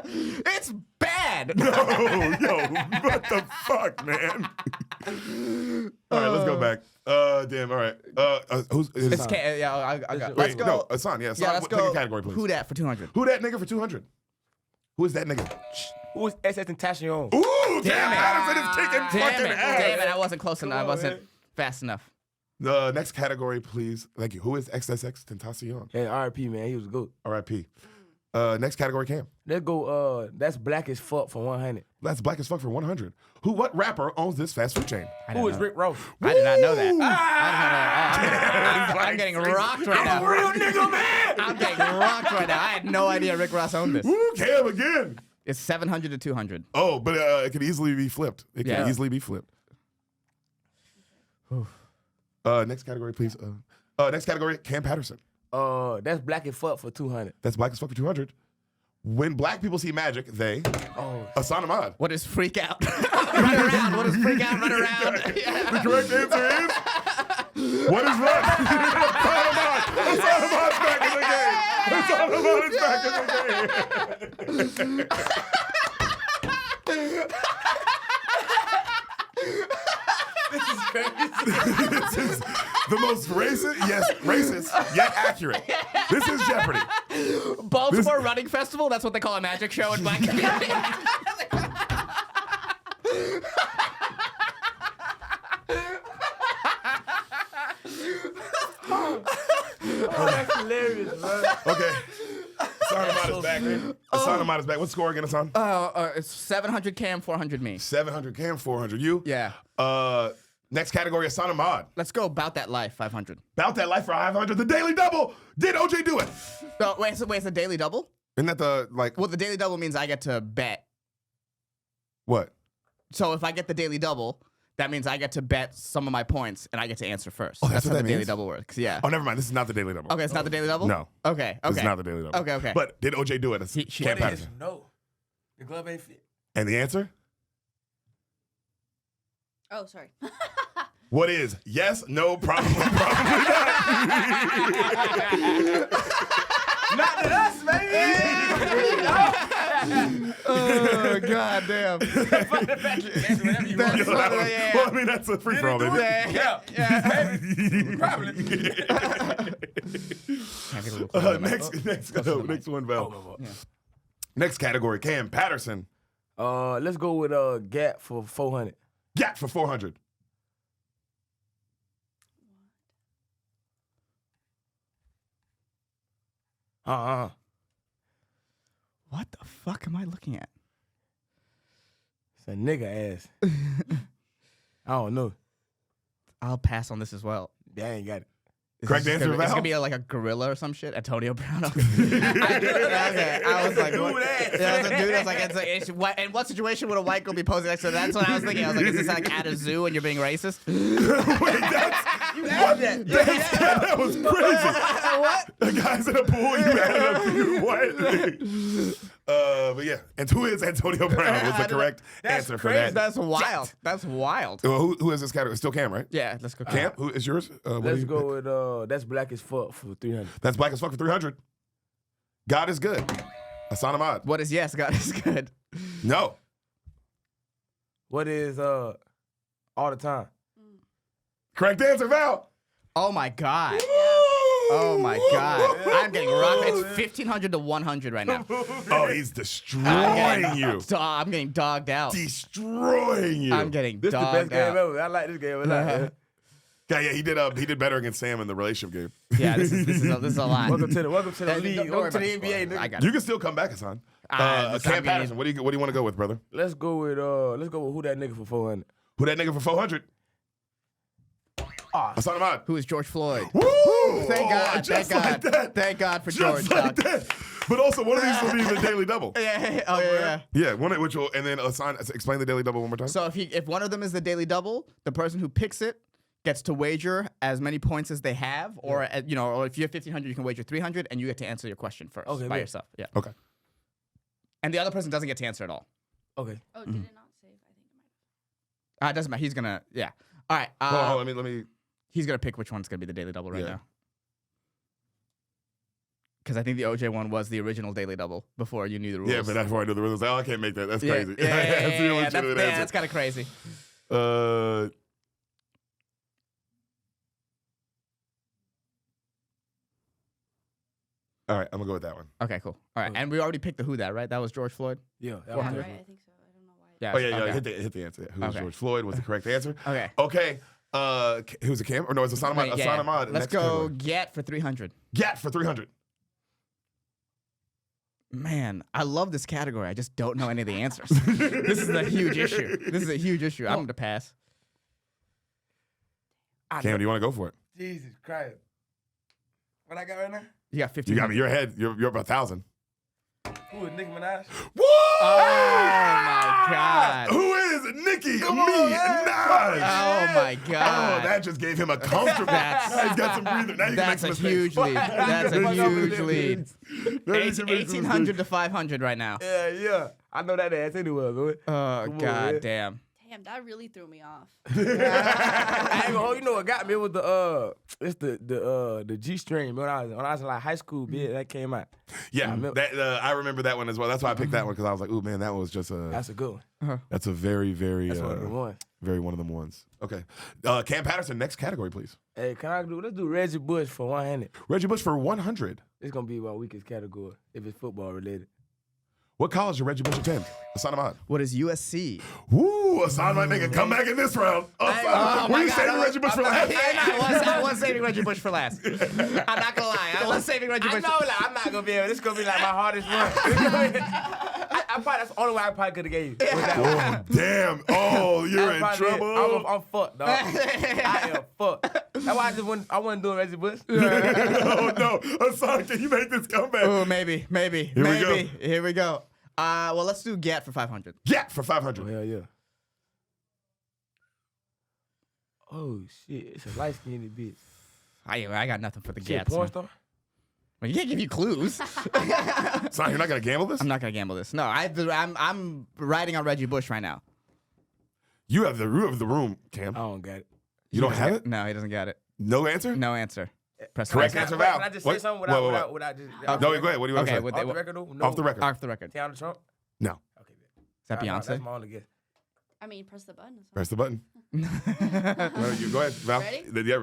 It's bad. No, yo, what the fuck, man? All right, let's go back. Damn, all right. Who's It's yeah, I got. Wait, Let's go. no, Hassan, yeah, Hassan, Yeah, let's pick go. a category, please. Who that for 200? Who that nigga for 200? Who is that nigga? Who is SS Tentacion? Ooh, Damn Cam it. Patterson is kicking fucking ass. Damn it! I wasn't close enough. I on, wasn't man. fast enough. The next category, please. Thank you. Who is XSX Tentacion? Hey, R.I.P. man, he was a goat. R.I.P. Next category, Cam. Let's go. That's black as fuck for 100. That's black as fuck for 100. What rapper owns this fast food chain? Who is Rick Ross? I did not know that. I'm getting rocked right now. Real nigga, man. I'm getting rocked right now. I had no idea Rick Ross owned this. Woo, Cam again. It's 700 to 200. Oh, but it could easily be flipped. It can Yeah. easily be flipped. Next category, please. Next category, Kam Patterson. That's black as fuck for 200. That's black as fuck for 200. When black people see magic, they Hassan Ahmad. What is freak out? Run around. What is freak out? Run around. The correct answer is what is run? Hassan Ahmad. Hassan Ahmad's back in the game. Hassan Ahmad is back in the game. This is the most racist yet accurate. This is Jeopardy. Baltimore Running Festival. That's what they call a magic show in black community. That's hilarious, bro. Okay. Hassan Ahmad is back. Hassan Ahmad is back. What's the score again, Hassan? It's 700 Cam, 400 me. 700 Cam, 400 you. Yeah. Next category, Hassan Ahmad. Let's go about that life, 500. About that life for 500. The Daily Double. Did OJ do it? So, wait, it's a daily double? Isn't that the, like, Well, the daily double means I get to bet. what? So if I get the daily double, that means I get to bet some of my points and I get to answer first. Oh, that's how what the that daily means? double works. Yeah. Oh, never mind. This is not the Daily Double. Okay, it's not the daily double? No. Okay. This is not the Daily Double. Okay. But did OJ do it? It's She- Kam What is Patterson. no? The glove ain't fit. And the answer? Oh, sorry. What is yes, no, probably not. Not to us, baby. Oh, God damn. Well, I mean, that's a free for all, baby. Yeah. Probably. Next one, Val. Next category, Kam Patterson. Let's go with Gap for 400. Gap for 400. What the fuck am I looking at? It's a nigga ass. I don't know. I'll pass on this as well. I ain't got it. Correct answer, It's Val? gonna be like a gorilla or some shit. Antonio Brown. Okay. I was like, Dude, what? ass. Yeah, I was like, dude, I was like, in what situation would a white girl be posing next to? That's what I was thinking. I was like, is this like at a zoo and you're being racist? Wait, that was crazy. What? The guy's in a pool, you added up to what? But yeah, and who is Antonio Brown was the correct answer for that. That's wild. That's wild. Well, who is this category? Still Cam, right? Yeah, let's go. Cam, who is yours? What do Let's you go pick? with that's black as fuck for 300. That's black as fuck for 300. God is good. Hassan Ahmad. What is yes? God is good. No. What is all the time? Correct answer, Val. Oh my God. Woo! Oh my God. I'm getting rocked. It's 1,500 to 100 right now. Oh, he's destroying you. I'm getting dogged out. Destroying you. I'm getting This the dogged best game out. ever. I like this game a lot. Yeah, he did better against Sam in the relationship game. Yeah, this is a lot. Welcome to the Don't league. worry Welcome to the about the NBA. spoilers. I Nigga. got You it. can still come back, Hassan. It's Kam not me Patterson, what do you want to go with, brother? Let's go with who that nigga for 400. Who that nigga for 400? Hassan Ahmad. Who is George Floyd? Woo! Thank God. Just Thank like God. that. Thank God for Just George. like dog. that. But also, one of these will be the daily double. Yeah. Oh yeah. Yeah, which will, and then explain the daily double one more time. So if one of them is the daily double, the person who picks it gets to wager as many points as they have, or or if you have 1,500, you can wager 300, and you get to answer your question first by yourself. Yeah. Okay. And the other person doesn't get to answer at all. Okay. Oh, did it not save? I think it might It doesn't matter. He's gonna. Yeah. All right. Hold on, let me. He's gonna pick which one's gonna be the daily double right Yeah. now. Because I think the OJ one was the original daily double before you knew the rules. Yeah, but that's before I knew the rules. I can't make that. That's crazy. Yeah, That's the legitimate answer. that's kind of crazy. All right, I'm gonna go with that one. Okay, cool. All right, and we already picked the who that, right? That was George Floyd. Yeah. have. Yeah, right. I think so. I don't know why. Yeah. Oh yeah, okay. hit the answer. Yeah. Who was Okay. George Floyd was the correct answer. Okay. Okay. Who's a Cam? Or no, it's Hassan Ahmad. Wait, Hassan Ahmad. Let's Next go category. get for 300. Gat for 300. Man, I love this category. I just don't know any of the answers. This is a huge issue. I'm gonna pass. Cam, do you want to go for it? Jesus Christ. What I got right now? You got 50. You got me. Your head. You're up 1,000. Who is Nicki Minaj? Woo! Oh my God. Who is Nicki Minaj? Oh my Oh, God. that just gave him a comfortable. That's- He's got some breather. Now you can make That's some a mistakes. huge lead. That's a huge lead. Now you can make some 1,800 to 500 right now. Yeah. I know that ass anyway, boy. Oh Come on, God man. damn. Damn, that really threw me off. I ain't gonna hold you. Know what got me? It was the G string. When I was in like high school, bitch, that came out. Yeah, I remember that one as well. That's why I picked that one because I was like, "Ooh, man, that was just a." That's a good one. That's a very, very, That's one of the ones. very one of them ones. Okay, Kam Patterson. Next category, please. Hey, let's do Reggie Bush for 100. Reggie Bush for 100. It's gonna be my weakest category if it's football related. What college did Reggie Bush attend? Hassan Ahmad. What is USC? Woo, Hassan might make a comeback in this round. Hassan, were you saving Reggie Bush for last? I was saving Reggie Bush for last. I'm not gonna lie. I was saving Reggie Bush. I'm not gonna be able. This is gonna be like my hardest one. I probably that's the only way I probably could have gave you. Oh, damn. Oh, you're in trouble. I'm fucked, dog. I am fucked. That's why I wasn't doing Reggie Bush. Oh, no. Hassan, can you make this comeback? Oh, maybe. we go. Here we go. Well, let's do Gat for 500. Yeah, for 500. Hell yeah. Oh shit, it's a light skinned bitch. I got nothing for the She a Gats. porn man. star? Well, you can't give you clues. Hassan, you're not going to gamble this? I'm not gonna gamble this. No, I'm riding on Reggie Bush right now. You have the root of the room, Cam. I don't got it. You don't have it? No, he doesn't get it. No answer? No answer. Press Correct the answer, Can Val. I just What? say something What? without just No, go ahead. What do you want to Okay, say? with off the record though? No. Off the record. Off the record. Tiana Trump? No. Okay. Is that Beyonce? That's my only guess. I mean, press the button. Press the button. Well, you go ahead, Val. Ready? Yeah, Yeah,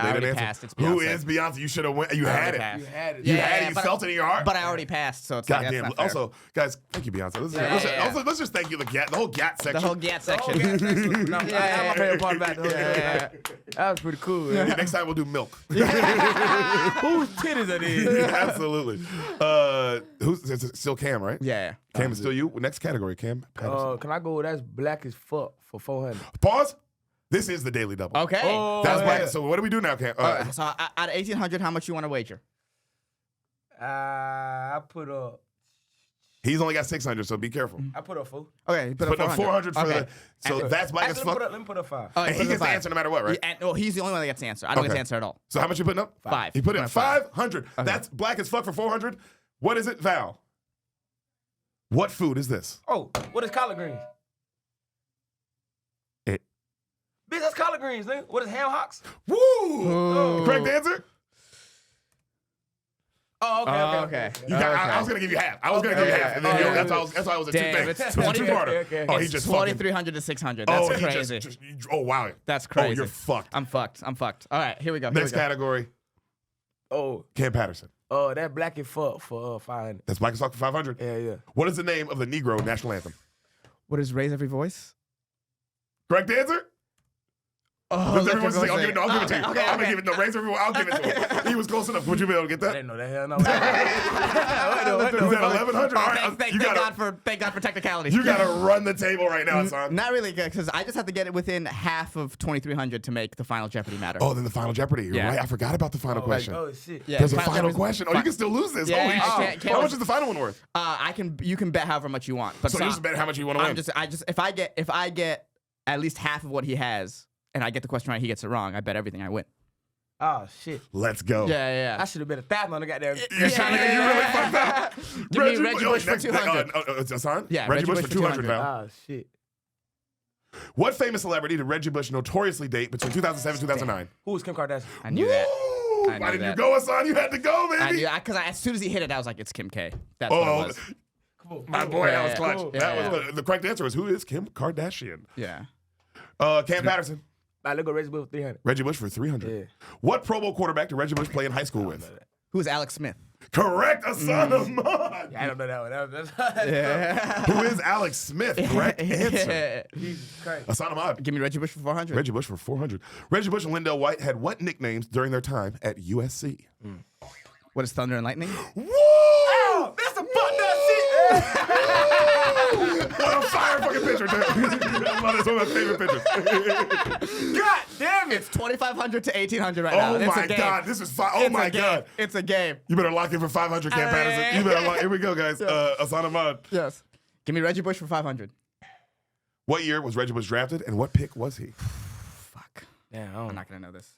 I already answer. passed. It's Who Beyonce. is Beyonce? You should have went. You I had already it. passed. You had it. You Yeah, had it. You but- felt it in your heart. But I already passed, so it's like, that's Goddamn. not fair. Also, guys, thank you, Beyonce. Let's just thank you, the whole GAT The section. whole Gat section. No, I'm my favorite part about the whole thing. That was pretty cool. Man. Next time we'll do milk. Whose titties are these? Absolutely. It's still Cam, right? Yeah. Cam is still you. Next category, Cam Patterson. Can I go with that's black as fuck for 400? Pause. This is the daily double. Okay. That's yeah. black. So what do we do now, Cam? So out of 1,800, how much you want to wager? I put up. He's only got 600, so be careful. I put up 4. Okay, you put Put up up 400 for okay. the. So that's black as Actually, fuck. let me put up 5. Oh, And he gets the answer no matter what, right? He's the only one that gets the answer. I don't get Okay. the answer at all. So how much you putting up? 5. He put in Put up 500. That's black as fuck for 400. What is it, Val? What food is this? Oh, what is collard greens? It. Bitch, that's collard greens, nigga. What is ham hocks? Woo! Ooh. Correct answer? Oh, Okay. You got, I was gonna give you half. I was gonna give you half. And then Okay. that's why I was a Damn, two-thing. it's It's a 20 two-parter. okay. Oh, he It's just fucking. 2,300 to 600. That's Oh, he crazy. oh, wow. That's Oh, crazy. you're fucked. I'm fucked. All right, here we go. Next category. Oh, Kam Patterson. that Black and Fuck for 500. That's Black as Fuck for 500. Yeah. What is the name of the Negro national anthem? What is Raise Every Voice? Correct answer? Oh, Does everyone say, I'll give it to you. Okay. I'm gonna give it to Raise Everyone. I'll give it to him. He was close enough. Would you be able to get I that? didn't know that. Hell no. He's at 1,100. All right, Thank God for technicality. you gotta run the table right now, son. Not really good, because I just have to get it within half of 2,300 to make the final Jeopardy matter. Oh, then the final Jeopardy. You're Yeah. right. I forgot about the final question. Oh, shit. Yeah, There's a Final final Jeopardy's- question. Oh, you can still lose this. Yeah, Holy I shit. can't How much is the final one worth? You can bet however much you want. But So you just bet how much you want to win. if I get at least half of what he has and I get the question right, he gets it wrong, I bet everything I win. Oh, shit. Let's go. Yeah. I should have been 1,000 on the goddamn. You're trying to get you really fucked up. Give me Reggie Bush for 200. It's Ehsan? Yeah, Reggie Bush for 200, Val. Oh, shit. What famous celebrity did Reggie Bush notoriously date between 2007 and 2009? Who was Kim Kardashian? I knew that. Woo! I knew Why didn't you that. go, Ehsan? You had to go, baby. I knew because as soon as he hit it, I was like, it's Kim K. That's what it Oh, was. my boy, that was Yeah, clutch. yeah. That was the correct answer was who is Kim Kardashian? Yeah. Kam Patterson. I look at Reggie Bush for 300. Reggie Bush for 300. Yeah. What Pro Bowl quarterback did Reggie Bush play in high school with? Who is Alex Smith? Correct, Ehsan Ahmad. I don't know that one. That's Yeah. Who is Alex Smith? Correct answer. Jesus Christ. Ehsan Ahmad. Give me Reggie Bush for 400. Reggie Bush for 400. Reggie Bush and Lindell White had what nicknames during their time at USC? What is Thunder and Lightning? Woo! Oh, that's a fucked up shit. What a fire fucking picture, dude. That's one of my favorite pictures. God damn it. It's 2,500 to 1,800 right now. Oh It's a my game. God, this is fire. Oh It's my a game. God. It's a game. You better lock in for 500, Kam Patterson. You better lock. Here we go, guys. Ehsan Ahmad. Yes. Give me Reggie Bush for 500. What year was Reggie Bush drafted, and what pick was he? Fuck. Damn, I'm not gonna know this.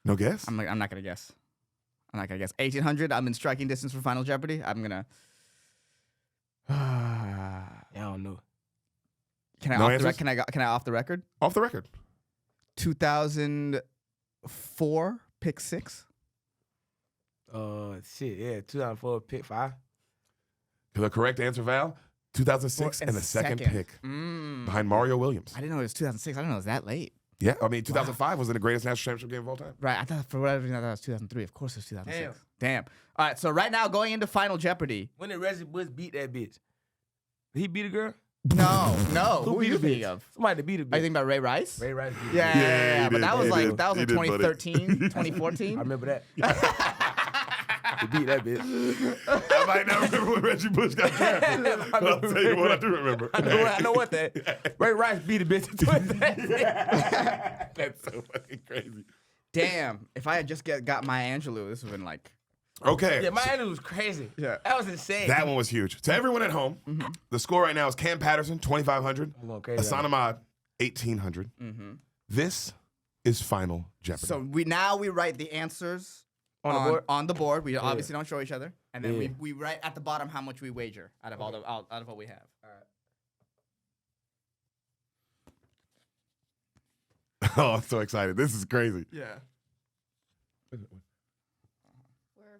No guess. I'm not gonna guess. 1,800. I'm in striking distance for Final Jeopardy. I'm gonna. I don't know. Can I No off the answers? Can I off the record? Off the record. 2004 pick 6. Shit, yeah, 2004 pick 5. The correct answer, Val. 2006 and the second pick behind Mario Williams. I didn't know it was 2006. I didn't know it was that late. Yeah, I mean 2005 was in the greatest national championship game of all time. Right. I thought for whatever reason I thought it was 2003. Of course it was 2006. Damn. All right. So right now going into Final Jeopardy. When did Reggie Bush beat that bitch? Did he beat a girl? No. Who are beat you a thinking bitch? of? Somebody beat a bitch. Are you thinking about Ray Rice? Ray Rice beat a Yeah, bitch. Yeah, he but did, that was he like did. that was He in did, buddy. 2013, 2014. I remember that. He beat that bitch. I might not remember when Reggie Bush got drafted, but I'll tell you what I do remember. I know what that. Ray Rice beat a bitch in 2013. That's so fucking crazy. Damn. If I had just got Maya Angelou, this would have been like. Okay. Yeah, my Angelou was crazy. Yeah. That was insane. That one was huge. To everyone at home, the score right now is Kam Patterson, 2,500. I'm going crazy. Ehsan Ahmad, 1,800. This is Final Jeopardy. So we write the answers on the board. We obviously don't show each other, and then we write at the bottom how much we wager out of out of what we have. All right. Oh, I'm so excited. This is crazy. Yeah. We're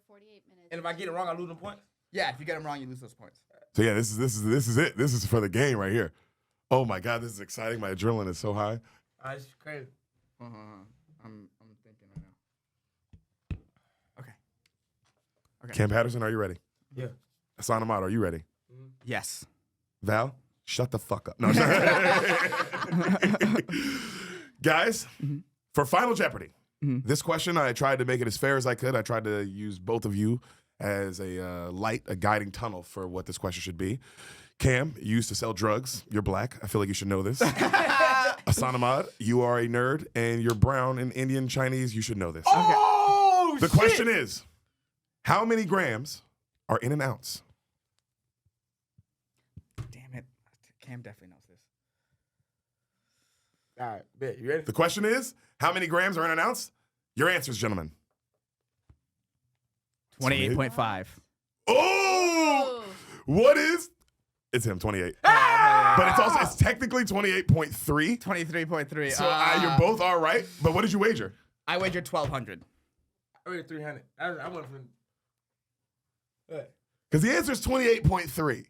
48 minutes. And if I get it wrong, I lose them points. Yeah. If you get them wrong, you lose those points. So yeah, this is it. This is for the game right here. Oh my God, this is exciting. My adrenaline is so high. It's crazy. I'm thinking right now. Okay. Kam Patterson, are you ready? Yeah. Ehsan Ahmad, are you ready? Yes. Val, shut the fuck up. No, guys, for Final Jeopardy, this question, I tried to make it as fair as I could. I tried to use both of you as a light, a guiding tunnel for what this question should be. Kam, you used to sell drugs. You're black. I feel like you should know this. Ehsan Ahmad, you are a nerd, and you're brown and Indian Chinese. You should know this. Oh, The question is, how many grams are in an ounce? Damn it. Cam definitely knows this. All right, bet. You ready? The question is, how many grams are in an ounce? Your answers, gentlemen. 28.5. Oh! What is? It's him, 28. But it's technically 28.3. 23.3. So you both are right. But what did you wager? I wagered 1,200. I read 300. I went from. What? Because the answer is 28.3.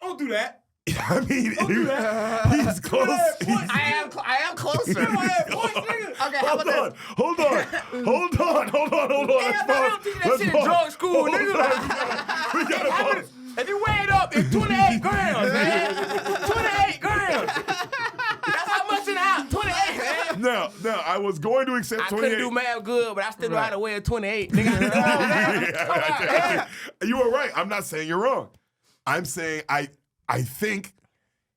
Don't do that. I mean, he's close. I am closer. Okay, how about this? Hold on. Let's pause. Drug school, nigga. We gotta pause. If you weigh it up, it's 28 grams, man. 28 grams. That's how much an ounce. 28, man. No, I was going to accept I 28. couldn't do math good, but I still know how to weigh a 28. Nigga, come on, man. Come on, man. You were right. I'm not saying you're wrong. I'm saying I think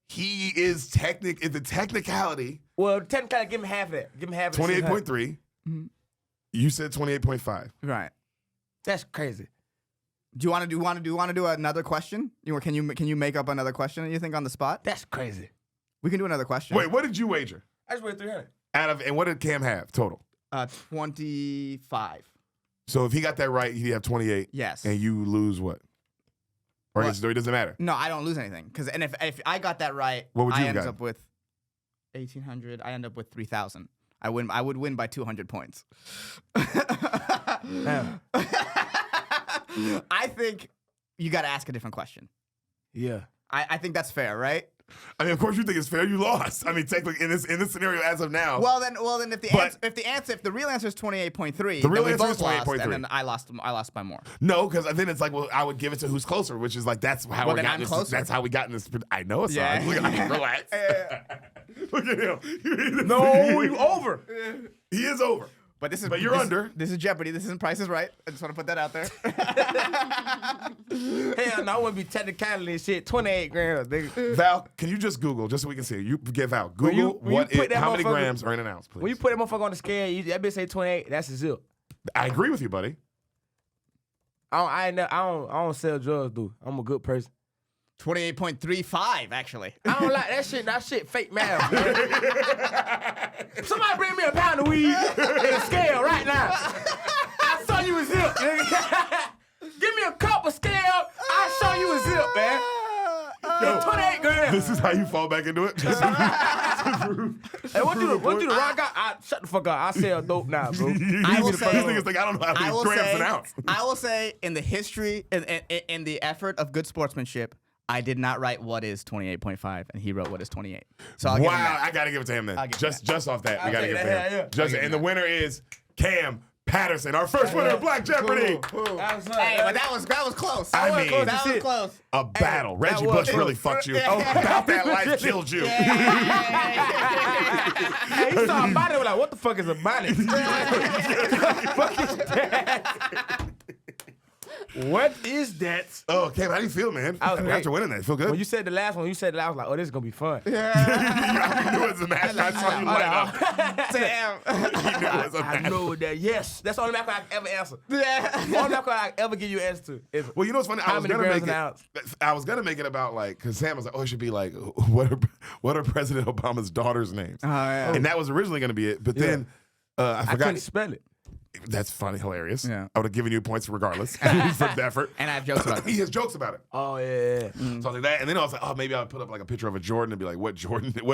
he is the technicality. Well, technically, give him half of that. Give him half of that. 28.3. You said 28.5. Right. That's crazy. Do you want to do another question? Can you make up another question? You think on the spot? That's crazy. We can do another question. Wait, what did you wager? I just weighed 300. And what did Cam have total? 25. So if he got that right, he'd have 28. Yes. And you lose what? Or What? it doesn't matter. No, I don't lose anything. And if I got that right, What would you I have end gotten? up with 1,800. I end up with 3,000. I would win by 200 points. Damn. I think you got to ask a different question. Yeah. I think that's fair, right? I mean, of course you think it's fair. You lost. I mean, technically, in this scenario as of now. Well then, if the real answer is 28.3, The real then we answer is both lost, 28.3. and then I lost by more. No, because then it's like, well, I would give it to who's closer, which is like that's how Well, we then got I'm this. closer. That's how we got in this. I know, son. Yeah. Look at him. Relax. Look at him. No, you over. He is over. But you're under. This is Jeopardy. This isn't Price is Right. I just want to put that out there. Hell no, I wouldn't be technicality and shit. 28 grams, nigga. Val, can you just Google, just so we can see it? You give out. Google when you put that how many motherfucker- grams are in an ounce, please. When you put that motherfucker on the scale, that bitch say 28, that's a zip. I agree with you, buddy. I don't sell drugs, dude. I'm a good person. 28.35, actually. I don't like that shit. That shit fake math, man. Somebody bring me a pound of weed and a scale right now. I saw you a zip, nigga. Give me a cup of scale. I show you a zip, man. Yo, 28 grams. This is how you fall back into it. Hey, what you the rock out? Shut the fuck up. I sell dope now, bro. I will These say- niggas think I don't know how I to will grams say, an ounce. I will say, in the history, in the effort of good sportsmanship, I did not write what is 28.5, and he wrote what is 28. So I'll give him Wow, that. I gotta give it to him then. I'll give him Just off that, we I'll gotta take give it that, to him. yeah. Just, I'll give and him the winner is Kam Patterson, our first winner of Black Jeopardy. Hey, but that was close. I mean, that was close. A battle. Reggie was Bush close. really fucked you. About that life killed you. Hey, he saw a bonnet. Like, what the fuck is a bonnet? What is that? What is that? Oh, Kam, how do you feel, man? I was great. After winning that, you feel good? When you said the last one, I was like, oh, this is gonna be fun. You knew it was a match. I saw you light up. Damn. You knew it was a I match. know that. Yes, that's the only math I can ever answer. Yeah. The only math I can ever give you an answer to is Well, you know what's funny? how many grams an ounce. I was gonna make it about like, because Sam was like, oh, it should be like, what are President Obama's daughters' names? Oh, yeah. And that was originally gonna be it, but then I I forgot. couldn't spell it. That's funny, hilarious. Yeah. I would have given you points regardless for the effort. And I have jokes about it. He has jokes about it. Oh yeah. So I was like that, and then I was like, oh, maybe I'll put up like a picture of a Jordan and be like, what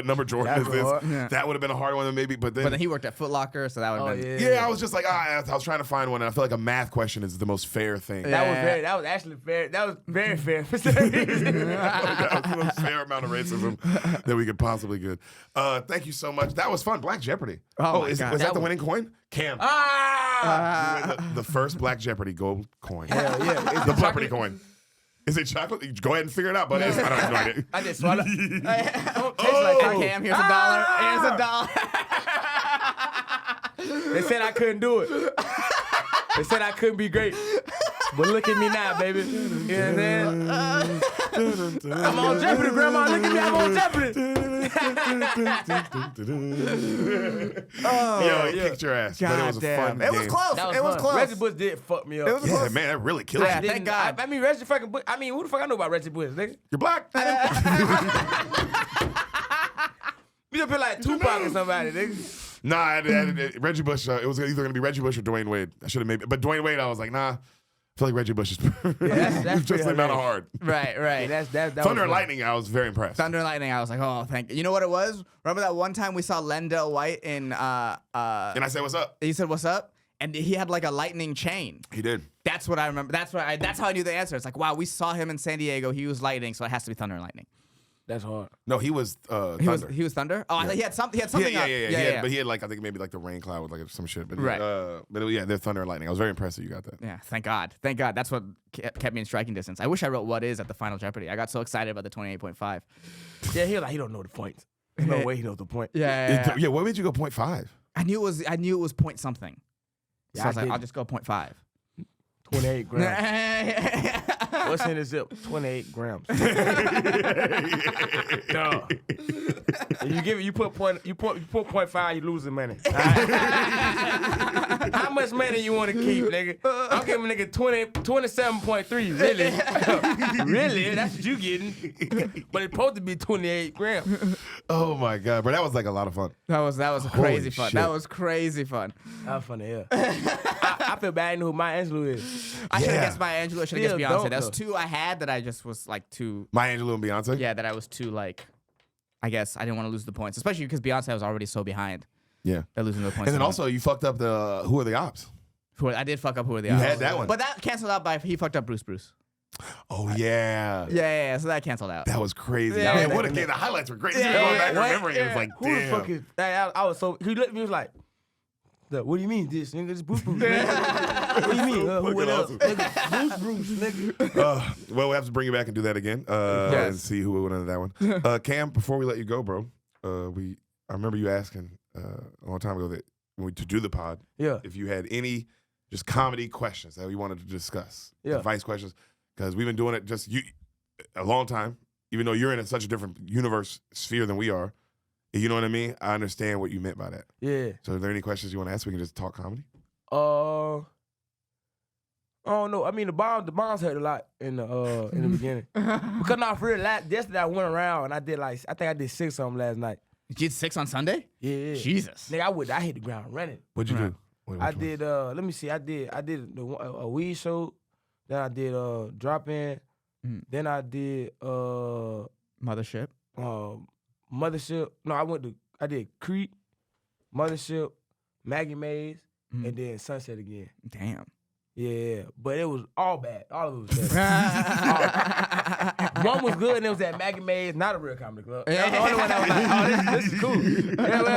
number Jordan That's is this? hard. Yeah. That would have been a hard one, maybe. But then He worked at Foot Locker, so that would Oh have been. yeah. yeah, I was just like, I was trying to find one, and I feel like a math question is the most fair thing. That was actually fair. That was very fair for some reason. That was the most fair amount of racism that we could possibly get. Thank you so much. That was fun. Black Jeopardy. Oh my was God. that That the was- winning coin? Cam. Ah! You win the first Black Jeopardy gold coin. Hell yeah. Is The it Jeopardy chocolate? coin. Is it chocolate? Go ahead and figure it out, buddy. I don't have no idea. I just swallowed. Taste Oh. like Cam. Here's a dollar. Here's a dollar. They said I couldn't do it. They said I couldn't be great. But look at me now, baby. You know what I'm saying? I'm on Jeopardy, Grandma. Look at me. I'm on Jeopardy. Yo, he kicked your ass. But it was a fun It was game. close. That was It was fun. close. Reggie Bush did fuck me up. It was Yeah, close. man, that really killed Yeah, you. thank God. I mean, Reggie fucking Bush. I mean, who the fuck I know about Reggie Bush, nigga? You're black. You just feel like Tupac or somebody, nigga. Nah, Reggie Bush. It was either gonna be Reggie Bush or Dwayne Wade. I should have made, but Dwayne Wade, I was like, nah. I feel like Reggie Bush is that's just pretty the amount of hilarious. hard. Right, right. That Thunder was and fun. Lightning, I was very impressed. Thunder and Lightning, I was like, oh, thank you. You know what it was? Remember that one time we saw Lendell White in, And I said, "What's up?" he said, what's up? And he had like a lightning chain. He did. That's what I remember. That's how I knew the answer. It's like, wow, we saw him in San Diego. He was lightning, so it has to be Thunder and Lightning. That's hard. No, he was Thunder. He was Thunder. Oh, I thought he had something. But he had like I think maybe like the rain cloud with like some shit. But Right. They're Thunder and Lightning. I was very impressed that you got that. Yeah, thank God. Thank God. That's what kept me in striking distance. I wish I wrote what is at the final Jeopardy. I got so excited about the 28.5. Yeah, he don't know the points. There's no way he knows the point. Yeah. Yeah, what made you go 0.5? I knew it was point something. So Yeah, I was like, didn't. I'll just go 0.5. 28 grams. What's in the zip? 28 grams. Duh. You put 0.5, you losing money. How much money you want to keep, nigga? I'm giving nigga 27.3. Really? Really? That's what you getting. But it's supposed to be 28 grams. Oh my God, bro, that was like a lot of fun. That was crazy fun. shit. That was crazy fun. That was funny, yeah. I feel bad I know who Maya Angelou is. I should have guessed Maya Angelou. I should have guessed Still Beyonce. don't, That's though. two I had that I just was like too. Maya Angelou and Beyonce? Yeah, that I was too like. I guess I didn't want to lose the points, especially because Beyonce was already so behind. Yeah. They're losing the points. And then also you fucked up the Who Are the Ops? I did fuck up Who Are the You Odds. had that one. But that canceled out by he fucked up Bruce. Oh yeah. Yeah, so that canceled out. That was crazy. Yeah. Man, what a game. The highlights were great. Yeah, Going back and What? remembering it was like, Who damn. the fuck is... I was so... He looked at me, he was like... What do you mean this, nigga? This Bruce, nigga. What do you mean? Who what else? Fucking Nigga, Bruce, nigga. Well, we have to bring you back and do that again and see who went under that one. Cam, before we let you go, bro, I remember you asking a long time ago that to do the pod, Yeah. if you had any just comedy questions that we wanted to discuss, advice questions, because we've been doing it a long time, even though you're in such a different universe sphere than we are. You know what I mean? I understand what you meant by that. Yeah. So, are there any questions you want to ask? We can just talk comedy. I don't know. I mean, the bombs hurt a lot in the beginning. Because not for real, yesterday I went around and I think I did 6 of them last night. You did 6 on Sunday? Yeah. Jesus. Nigga, I hit the ground running. What'd you do? I did. Let me see. I did a weed show. Then I did drop in. Then I did Mothership. Mothership. No, I did Creek, Mothership, Maggie Mays, and then Sunset again. Damn. Yeah, but it was all bad. All of it was bad. One was good, and it was at Maggie Mays, not a real comedy club. That was the only one that was like, oh, this is cool.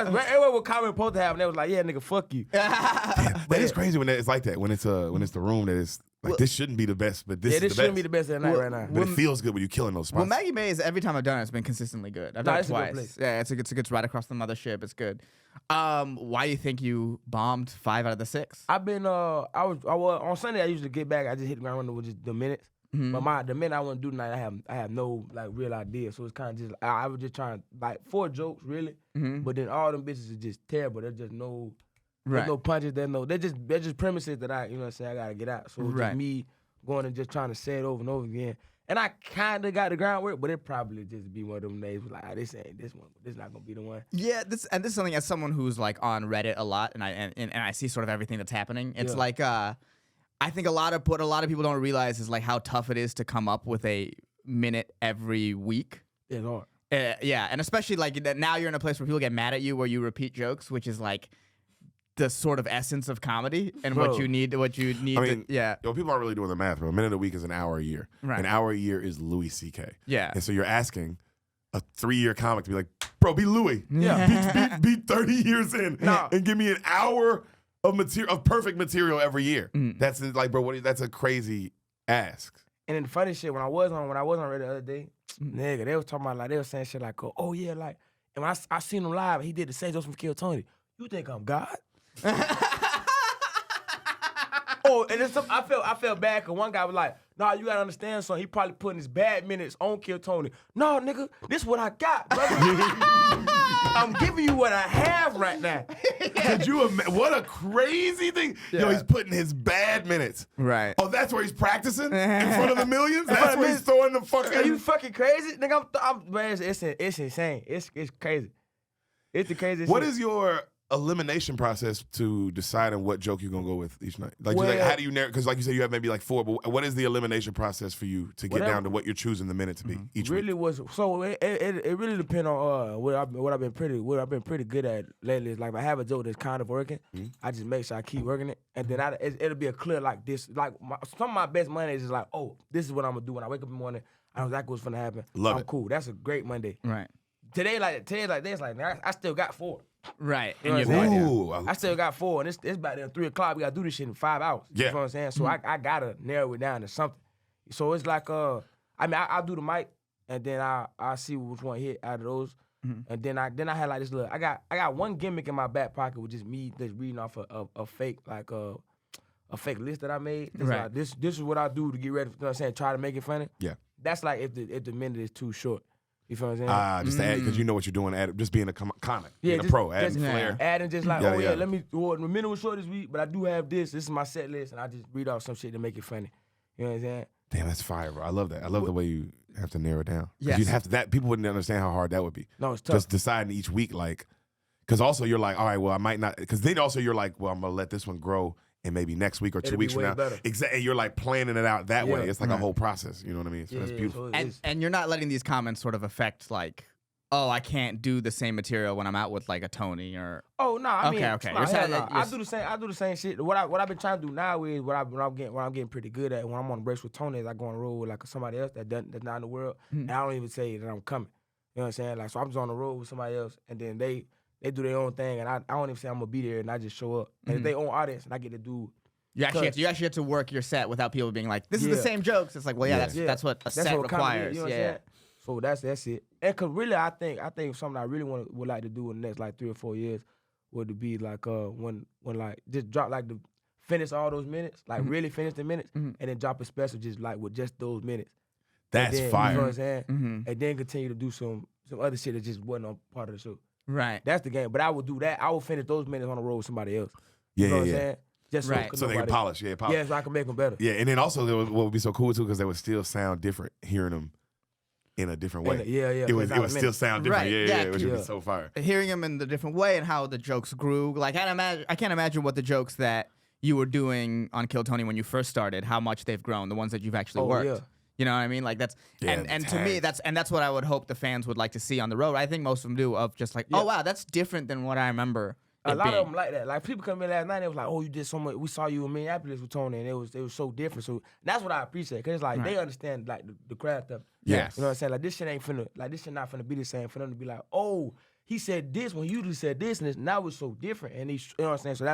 Everywhere with comedy supposed to have, and they was like, yeah, nigga, fuck you. But it's crazy when it's like that. When it's the room that is like this shouldn't be the best, but this is the best. Shouldn't be the best of the night right now. But it feels good when you're killing those spots. Well, Maggie Mays, every time I've done it, it's been consistently good. I've done it it's a good twice. place. Yeah, it's a good right across the Mothership. It's good. Why do you think you bombed 5 out of the 6? I've been I was on Sunday. I usually get back. I just hit the ground running with just the minutes. But the minute I want to do tonight, I have no like real idea. So it's kind of just I was just trying like 4 jokes really, but then all them bitches are just terrible. There's just no there's no punches. They're just premises that I I gotta get out. So it's just me going and just trying to say it over and over again. And I kind of got the groundwork, but it probably just be one of them days like, this ain't this one. This not gonna be the one. Yeah, this is something as someone who's like on Reddit a lot, and I see sort of everything that's happening. It's like I think what a lot of people don't realize is like how tough it is to come up with a minute every week. It's hard. Yeah, and especially like now you're in a place where people get mad at you where you repeat jokes, which is like the sort of essence of comedy and what you need. I mean, yeah. People aren't really doing the math, bro. A minute a week is an hour a year. Right. An hour a year is Louis C.K. Yeah. And so you're asking a 3-year comic to be like, bro, be Louis. Yeah. Be 30 years in and give me an hour of perfect material every year. That's like, bro, that's a crazy ask. And then the funny shit, when I was on Reddit the other day, nigga, they was talking about like they was saying shit like, oh yeah, like, and when I seen him live, he did the same jokes from Kill Tony. You think I'm God? Oh, and then I felt bad because one guy was like, nah, you gotta understand something. He probably putting his bad minutes on Kill Tony. No, nigga, this what I got, brother. I'm giving you what I have right now. Could you imagine? What a crazy thing. Yo, he's putting his bad minutes. Right. Oh, that's where he's practicing? In front of the millions? That's where he's throwing the fucking... Are you fucking crazy? Nigga, man, it's insane. It's crazy. It's the craziest What shit. is your elimination process to deciding what joke you're gonna go with each night? Like, how do you narrow? Because like you said, you have maybe like 4. But what is the elimination process for you to get down to what you're choosing the minute to be each really week? was so it really depends on what I've been pretty good at lately. Is like if I have a joke that's kind of working, I just make sure I keep working it, and then it'll be a clear like this. Like some of my best money is just like, oh, this is what I'm gonna do when I wake up in the morning. I know exactly what's gonna happen. Love I'm it. Cool. That's a great Monday. Right. Today's like this. Like I still got 4. Right. You know And what I'm you saying? Ooh, I still got 4, and it's about there 3 o'clock. We gotta do this shit in 5 hours. Yeah. You know what I'm saying? So I gotta narrow it down to something. So it's like I'll do the mic, and then I see which one hit out of those. And then I had like this little. I got one gimmick in my back pocket with just me just reading off a fake like a fake list that I made. It's Right. like, this is what I do to get ready. You know what I'm saying? Try to make it funny. Yeah. That's like if the minute is too short. You feel what I'm saying? Just to add, because you know what you're doing, just being a comic, being a just- pro, adding just flair. Adding just like, Yeah, oh yeah. yeah, the minute was short this week, but I do have this. This is my set list, and I just read off some shit to make it funny. You know what I'm saying? Damn, that's fire, bro. I love that. I love the way you have to narrow it down. 'Cause Yes. You'd have to, that people wouldn't understand how hard that would be. No, it's tough. Just deciding each week, like, because also you're like, all right, well, I might not, because then also you're like, well, I'm gonna let this one grow, and maybe next week or 2 It'll weeks be from way now, better. exactly. You're like planning it out that way. Yeah. It's like a whole process. You know what I mean? So that's beautiful. So And it's- and you're not letting these comments sort of affect like, oh, I can't do the same material when I'm out with like a Tony or. Oh no, I mean, Okay. nah, You're saying hell that nah. I you're- do the same. I do the same shit. What I've been trying to do now is what I'm getting pretty good at. When I'm on the breaks with Tony, is I go on the road with like somebody else that's not in the world, and I don't even say that I'm coming. You know what I'm saying? Like, so I'm just on the road with somebody else, and then they do their own thing, and I don't even say I'm gonna be there, and I just show up. And if they own audience, and I get to do. You actually have to work your set without people being like, this is the Yeah. same jokes. It's like, well, yeah, that's what a set what comedy requires. is, you know what I'm yeah. saying? So that's it. And cause really, I think something I really would like to do in the next like 3 or 4 years would to be like when like just drop like the finish all those minutes, like really finish the minutes, and then drop a special just like with just those minutes. That's and then, fire. You know what I'm saying? And then continue to do some other shit that just wasn't on part of the show. Right. That's the game. But I would do that. I would finish those minutes on the road with somebody else. Yeah, You know yeah, what I'm yeah. saying? Just Right. So they can polish. Yeah, polish. Yeah, so I can make them better. Yeah, and then also what would be so cool too, because they would still sound different hearing them in a different way. Yeah. It would still sound different. Right, Yeah, yeah, which would be yeah. so fire. Hearing them in the different way and how the jokes grew. Like I can't imagine what the jokes that you were doing on Kill Tony when you first started, how much they've grown, the ones that you've actually Oh, and yeah. You know what I mean? Like that's Yeah, and the to me tags. that's what I would hope the fans would like to see on the road. I think most of them do, of just like, oh wow, that's different than what I remember. A it lot being. of them like that. Like people come in last night, they was like, "Oh, you did so much. We saw you in Minneapolis with Tony, and it was so different." So that's what I appreciate, cause it's like they understand like the craft of it. Yes. You know what I'm saying? Like this shit ain't finna, like this shit not finna be the same for them to be like, "Oh, he said this when you usually said this, and now it's so different." And he's, you know what I'm saying? So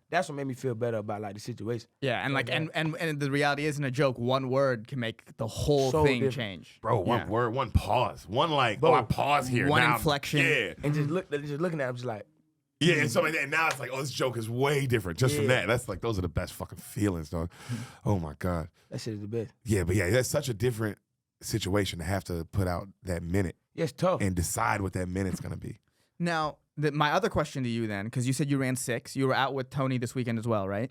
that's what made me feel better about like the situation. Yeah, and like and the reality is, in a joke, one word can make the whole So thing different. change. Bro, one Yeah. word, one pause, one like, Bro, oh, I pause here. one now, inflection. Yeah. And just looking at him, just like, Yeah, and so and now it's like, oh, this joke is way different just from Yeah. that. That's like, those are the best fucking feelings, dog. Oh my God. that shit is the best. Yeah, but yeah, that's such a different situation to have to put out that minute Yeah, it's tough. and decide what that minute's gonna be. Now, my other question to you then, because you said you ran 6, you were out with Tony this weekend as well, right?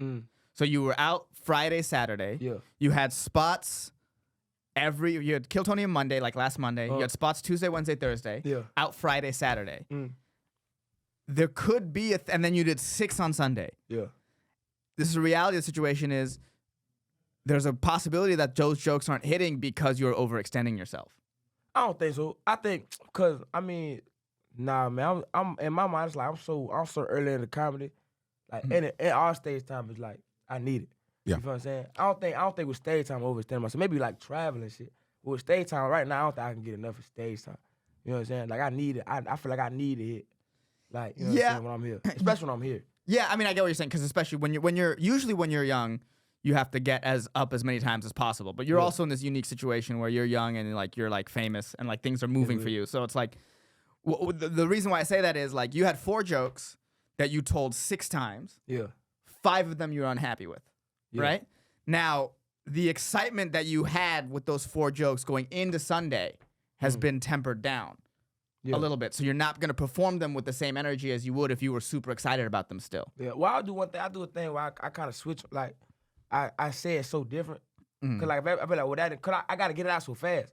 So you were out Friday, Saturday. Yeah. You had spots you had Kill Tony on Monday, like last Monday. You had spots Tuesday, Wednesday, Thursday. Yeah. Out Friday, Saturday. There could be and then you did 6 on Sunday. Yeah. This is the reality of the situation is there's a possibility that those jokes aren't hitting because you're overextending yourself. I don't think so. I think because I mean, nah, man. I'm in my mind. It's like I'm so early in the comedy, like in our stage time is like I need it. Yeah. You feel what I'm saying? I don't think with stage time I overextend myself. Maybe like traveling and shit. But with stage time right now, I don't think I can get enough of stage time. You know what I'm saying? Like I need it. I feel like I need it. Like you know what I'm saying, when I'm here, especially when I'm here. Yeah, I mean, I get what you're saying, because especially when you're young, you have to get as many times as possible. But you're also in this unique situation where you're young and like you're like famous and like things are moving for you. So it's like the reason why I say that is like you had 4 jokes that you told 6 times. Yeah. 5 of them you're unhappy with, right? Now the excitement that you had with those 4 jokes going into Sunday has been tempered down. A little bit, so you're not gonna perform them with the same energy as you would if you were super excited about them still. Yeah. Well, I'll do one thing. I do a thing where I kind of switch. Like I say it so different. Cause like I feel like well cause I gotta get it out so fast.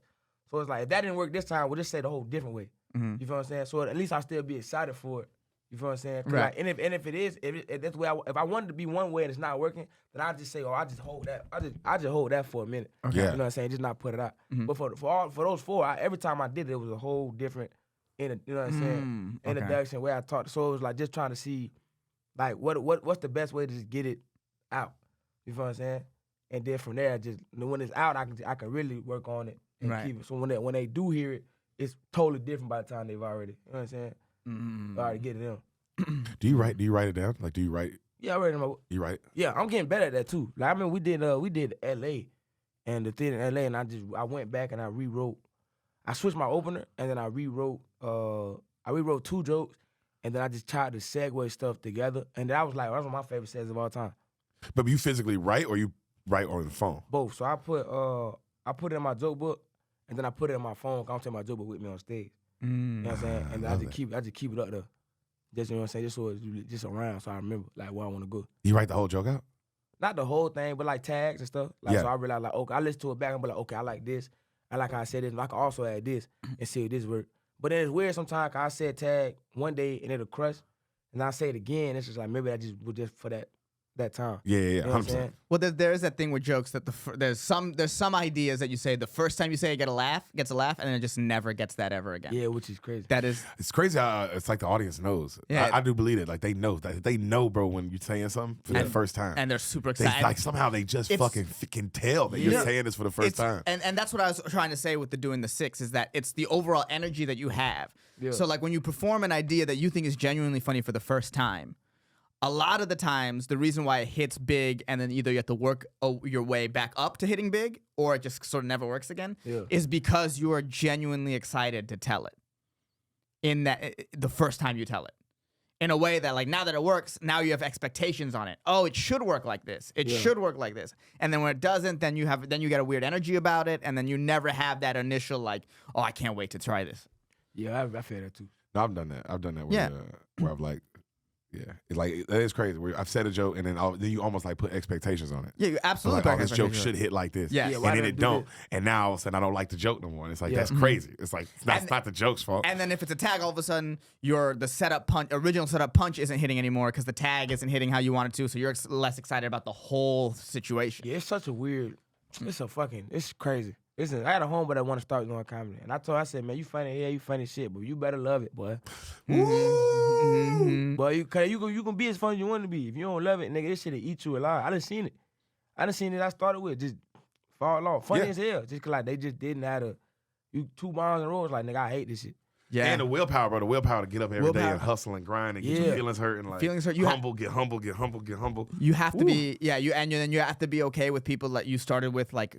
So it's like if that didn't work this time, we'll just say the whole different way. You feel what I'm saying? So at least I still be excited for it. You feel what I'm saying? Right. Like, and if it is, if that's the way if I wanted to be one way and it's not working, then I just say, oh, I just hold that. I just hold that for a minute. Yeah. You know what I'm saying? Just not put it out. But for those 4, every time I did it, it was a whole different. You know what I'm saying? Okay. Introduction, where I talked. So it was like just trying to see, like, what's the best way to just get it out? You feel what I'm saying? And then from there, just when it's out, I can really work on it and Right. keep it. So when they do hear it, it's totally different by the time they've already, you know what I'm saying? Already get it in. Do you write it down? Like, do you write? Yeah, I read them. You write? Yeah, I'm getting better at that too. Like I mean, we did L.A. and the thing in L.A. and I went back and I rewrote. I switched my opener and then I rewrote 2 jokes and then I just tried to segue stuff together and then I was like, that's one of my favorite sets of all time. But you physically write or you write on the phone? Both. So I put it in my joke book and then I put it in my phone. I don't take my joke book with me on stage. You know what I'm saying? And then I just keep it up there. Just, you know what I'm saying? Just so it's just around so I remember like where I want to go. You write the whole joke out? Not the whole thing, but like tags and stuff. Like Yeah. so I realized like, okay, I listen to it back and be like, okay, I like this. I like how I said this, and I can also add this and see if this work. But then it's weird sometimes 'cause I said tag one day and it'll crush, and I say it again. It's just like maybe that just was just for that time. Yeah, You know what I'm 100%. saying? Well, there is that thing with jokes that there's some ideas that you say the first time you say it gets a laugh, and then it just never gets that ever again. Yeah, which is crazy. That is. It's crazy how it's like the audience knows. Yeah. I do believe it. Like they know, bro, when you're saying something for the first time. And they're super They, excited. like somehow they just It's- fucking can tell that you're Yeah. saying this for the first time. And that's what I was trying to say with the doing the 6 is that it's the overall energy that you have. Yeah. So like when you perform an idea that you think is genuinely funny for the first time, a lot of the times the reason why it hits big and then either you have to work your way back up to hitting big or it just sort of never works again is because you are genuinely excited to tell it in that the first time you tell it. In a way that like now that it works, now you have expectations on it. Oh, it should work like this. It should work like this. And then when it doesn't, then you get a weird energy about it, and then you never have that initial like, oh, I can't wait to try this. Yeah, I feel that too. No, I've done that. I've done that where I've like, yeah, it's like that is crazy. Where I've said a joke and then you almost like put expectations on it. Yeah, you absolutely. Like, oh, this joke should hit like this. Yeah. Yeah, and why then did it I do don't. this? And now all of a sudden I don't like the joke no more. And it's like Yeah. that's crazy. It's like that's And- not the joke's fault. And then if it's a tag, all of a sudden original setup punch isn't hitting anymore because the tag isn't hitting how you want it to. So you're less excited about the whole situation. Yeah, it's such a weird. It's crazy. Listen, I had a homeboy that want to start doing comedy, and I said, man, you funny, yeah, you funny shit, but you better love it, boy. But you can be as funny as you want to be. If you don't love it, nigga, this shit'll eat you alive. I done seen it. I started with just fall off. Funny as hell. Just 'cause like they just didn't have you 2 miles in a row. It's like, nigga, I hate this shit. Yeah. And the willpower, bro. The willpower to get up every day Willpower. and hustle and grind and get Yeah. your feelings hurt and like Feelings hurt. humble, get humble, get humble, get humble. You have to be, then you have to be okay with people that you started with, like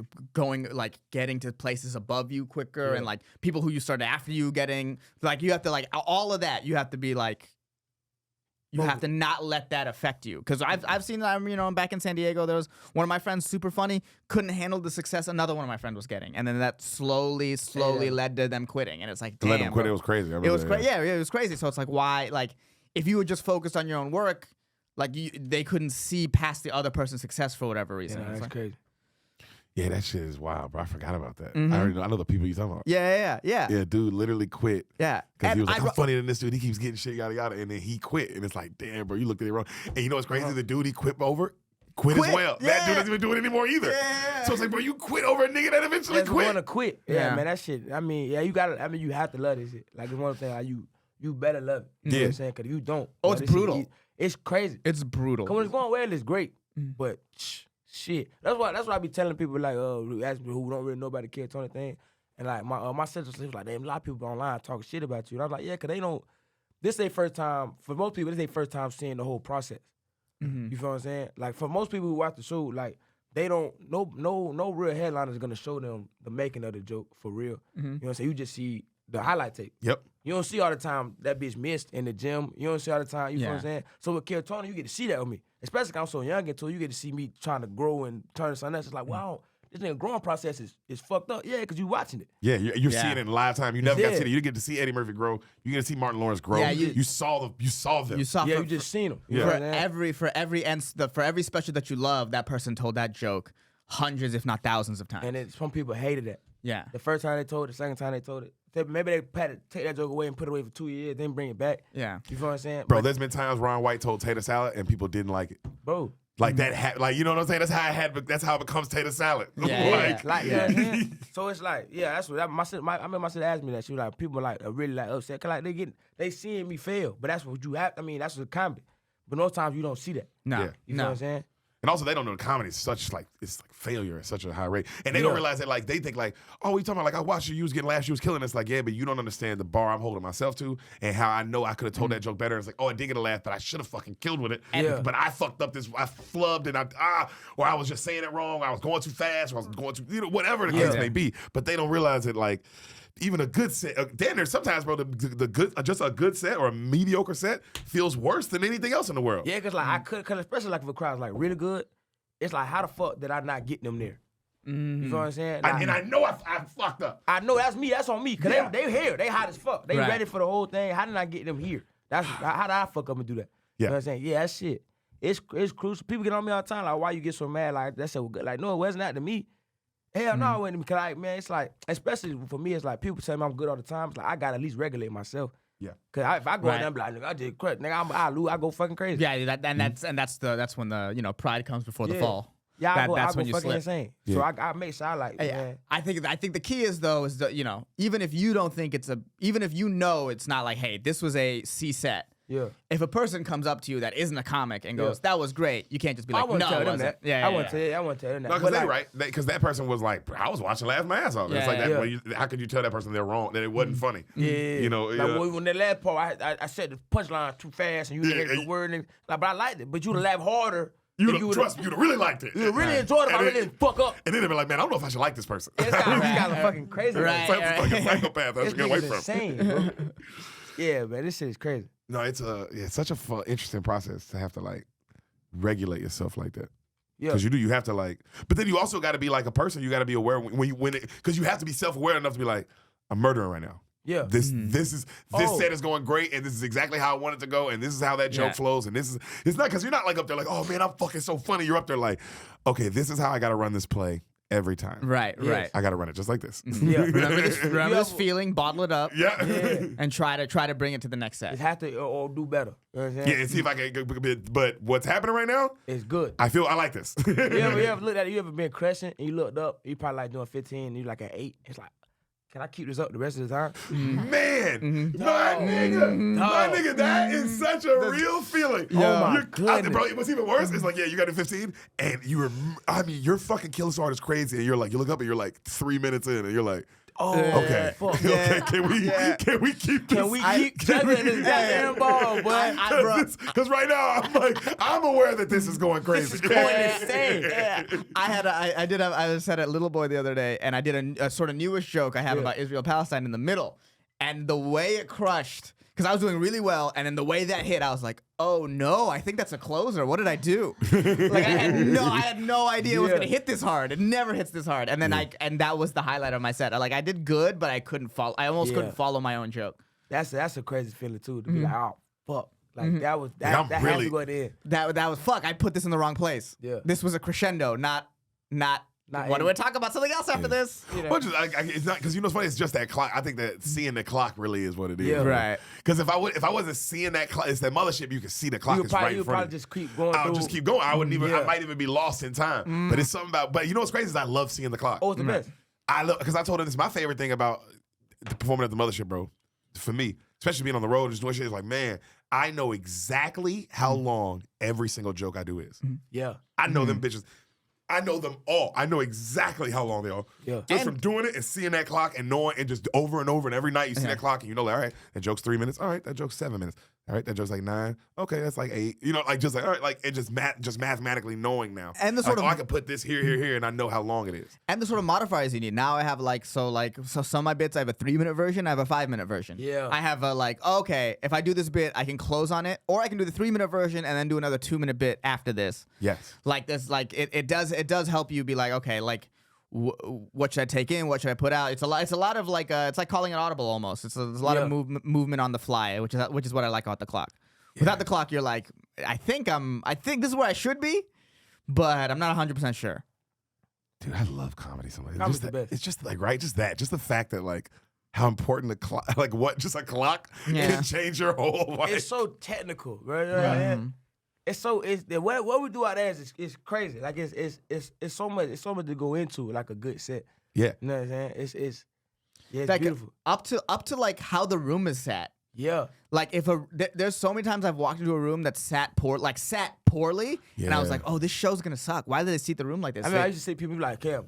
getting to places above you quicker, and like people who you started after you getting, like you have to like all of that. You have to be like, you have to not let that affect you. Because I've seen that, I'm back in San Diego. There was one of my friends, super funny, couldn't handle the success another one of my friends was getting, and then that slowly led to them quitting. And it's like, damn, To let them quit, bro. it was crazy. It was crazy. Yeah, it was crazy. So it's like, why? Like, if you were just focused on your own work, like they couldn't see past the other person's success for whatever reason. Yeah, It's that's like, crazy. Yeah, that shit is wild, bro. I forgot about that. Mhm. I know the people you talking about. yeah. Yeah, dude literally quit. Yeah. Because he And was like, I- I'm funnier than this dude. He keeps getting shit, yada, yada. And then he quit. And it's like, damn, bro, you looked at it wrong. And you know what's crazy? The dude he quit over, quit as Quit. well. That Yeah. dude doesn't even do it anymore either. Yeah. So it's like, bro, you quit over a nigga that eventually Just want to quit. quit. Yeah. Yeah, man, that shit. I mean, yeah, you have to love this shit. Like, it's one thing, like, you better love it. You know what I'm saying? Because if you don't. Oh, boy, it's this shit brutal. It's crazy. It's brutal. Cause when it's going well, it's great. But shit, that's what I be telling people like, who ask me who don't really know about the Kid Tony thing, and like my sister was like, damn, a lot of people online talking shit about you. And I was like, yeah, cause they don't. This is their first time. For most people, this is their first time seeing the whole process. Mhm. You feel what I'm saying? Like for most people who watch the show, like they don't no real headliner is gonna show them the making of the joke for real. You know what I'm saying? You just see the highlight tape. Yep. You don't see all the time that bitch missed in the gym. You don't see all the time, you know what I'm Yeah. saying? So with Kid Tony, you get to see that with me. Especially 'cause I'm so young until you get to see me trying to grow and turn something else. It's like, wow, this nigga growing process is fucked up. Yeah, because you watching it. Yeah, you're Yeah. seeing it in live time. You never got to Yeah. see it. You didn't get to see Eddie Murphy grow. You get to see Martin Lawrence grow. Yeah, you saw them. You saw Yeah, for, you just seen them. Yeah. You know for what I'm saying? for every special that you love, that person told that joke hundreds, if not thousands of times. And then some people hated that. Yeah. The first time they told it, the second time they told it. Maybe they take that joke away and put it away for 2 years, then bring it back. Yeah. You feel what I'm saying? Bro, But, there's been times Ron White told tater salad and people didn't like it. bro. Like that, like you know what I'm saying? That's how it becomes tater salad. Yeah, Like, you know what I'm saying? So it's like, yeah, that's what I remember my sister asked me that. She was like, people like are really like upset. Cause like they seeing me fail. But that's what you have. I mean, that's what comedy. But most times you don't see that. No. Yeah. You know what I'm saying? And also, they don't know the comedy is such like it's like failure at such a high rate, and they don't realize that like they think like, oh, we talking about like I watched you was getting laughs, you was killing. It's like yeah, but you don't understand the bar I'm holding myself to, and how I know I could have told that joke better. It's like oh, I did get a laugh, but I should have fucking killed with it. But I fucked up this, I flubbed and or I was just saying it wrong. I was going too fast, or I was going too whatever the case may be. But they don't realize that like. Even a good set, damn, there's sometimes, bro, the good, just a good set or a mediocre set feels worse than anything else in the world. Yeah, because like I could, cause especially like if a crowd's like really good, it's like how the fuck did I not get them there? You know what I'm saying? And I know I fucked up. I know that's me. That's on me. Cause they here, they hot as fuck. They ready for the whole thing. How did I get them here? That's how did I fuck up and do that? You know what I'm saying? Yeah, that shit. It's crucial. People get on me all the time like, why you get so mad? Like that's so good. Like no, it wasn't that to me. Hell no, it wasn't. Cause like, man, it's like, especially for me, it's like people tell me I'm good all the time. It's like I gotta at least regulate myself. Yeah. Cause if I go in there and be like, nigga, I did crazy. Nigga, I lose. I go fucking crazy. Yeah, that's when the pride comes before the fall. Yeah, I go when you fucking slip. insane. Yeah. So I make sure I like, man. I think the key is though even if you don't think even if you know it's not like, hey, this was a C set. Yeah. If a person comes up to you that isn't a comic and goes, that was great, you can't just be like, I wouldn't no, tell it them wasn't. that. I wouldn't tell them that. No, because they like, right. Because that person was like, I was watching laugh my ass off. It's like that. How could you tell that person they're wrong, that it wasn't funny? Yeah. You know, like when that last part, I said the punchline too fast and you didn't hit the word. And, like, but I liked it. But you'd have laughed harder. Trust me, you'd have really liked it. You'd have really enjoyed it if I really didn't fuck up. And then they'd be like, man, I don't know if I should like this person. This guy's fucking crazy. It's like a psychopath. I should get away from him. Insane, bro. Yeah, man, this shit is crazy. No, it's such a fun, interesting process to have to like regulate yourself like that. Yeah, because you have to like, but then you also got to be like a person. You got to be aware when it, because you have to be self-aware enough to be like, I'm murdering right now. Yeah, this set is going great, and this is exactly how I want it to go, and this is how that joke flows, and it's not because you're not like up there like, oh man, I'm fucking so funny. You're up there like, okay, this is how I got to run this play. Every time. Right. I gotta run it just like this. Yeah. Remember this feeling, bottle it up. Yeah. And try to bring it to the next set. It have to or do better. You know what I'm saying? Yeah, and see if I can but what's happening right now? It's good. I like this. you ever looked at it, you ever been crushing and you looked up, you probably like doing 15 and you like at 8. It's like, can I keep this up the rest of the time? Man, my nigga, that is such a real feeling. Oh my goodness. Bro, what's even worse is like, yeah, you got to 15, and your fucking kill start is crazy, and you're like, you look up and you're like 3 minutes in, and you're like, okay, okay, can we keep juggling this goddamn ball, boy? Because right now I'm aware that this is going crazy. I said a little boy the other day, and I did a sort of newish joke I have about Israel Palestine in the middle, and the way it crushed. Because I was doing really well, and then the way that hit, I was like, "Oh no, I think that's a closer. What did I do?" Like I had no idea it was gonna hit this hard. It never hits this hard. And then and that was the highlight of my set. I did good, but I couldn't follow. I almost couldn't follow my own joke. That's a crazy feeling too. To be like, oh fuck, like that had to go at the end. That was fuck. I put this in the wrong place. Yeah, this was a crescendo, not. What do we talk about something else after this? You know? It's not because it's funny. It's just that clock. I think that seeing the clock really is what it is. Yeah, right. Because if I wasn't seeing that clock, it's that mothership. You can see the clock is right in front of you. Probably just keep going. I'll just keep going. I wouldn't even. I might even be lost in time. But it's something about. But you know what's crazy is I love seeing the clock. Oh, it's the best. I love because I told her this. My favorite thing about the performing at the mothership, bro, for me, especially being on the road, just doing shit, is like, man, I know exactly how long every single joke I do is. Yeah, I know them bitches. I know them all. I know exactly how long they are. Yeah. Just from doing it and seeing that clock and knowing and just over and over and every night you see that clock and you know, like, all right, that joke's 3 minutes. All right, that joke's 7 minutes. All right, that joke's like 9. Okay, that's like 8. You know, like just like all right, like and just mathematically knowing now. And the sort of I can put this here, and I know how long it is. And the sort of modifiers you need. Now I have so some of my bits I have a 3-minute version, I have a 5-minute version. Yeah. I have okay, if I do this bit, I can close on it, or I can do the 3-minute version and then do another 2-minute bit after this. Yes. Like this, like it does help you be like, okay, like what should I take in? What should I put out? It's a lot of like it's like calling an audible almost. There's a lot of movement on the fly, which is what I like about the clock. Yeah. Without the clock, you're like, I think this is where I should be, but I'm not 100% sure. Dude, I love comedy so much. It's just like just the fact that like how important the clock, like what just a clock can change your whole life. It's so technical, right? It's what we do out there is crazy. Like it's so much to go into like a good set. Yeah, you know what I'm saying? It's like beautiful. Up to like how the room is set. Yeah. Like there's so many times I've walked into a room that sat poorly, and I was Yeah. like, oh, this show's gonna suck. Why did they seat the room like this? I mean, I used to see people be like, Cam,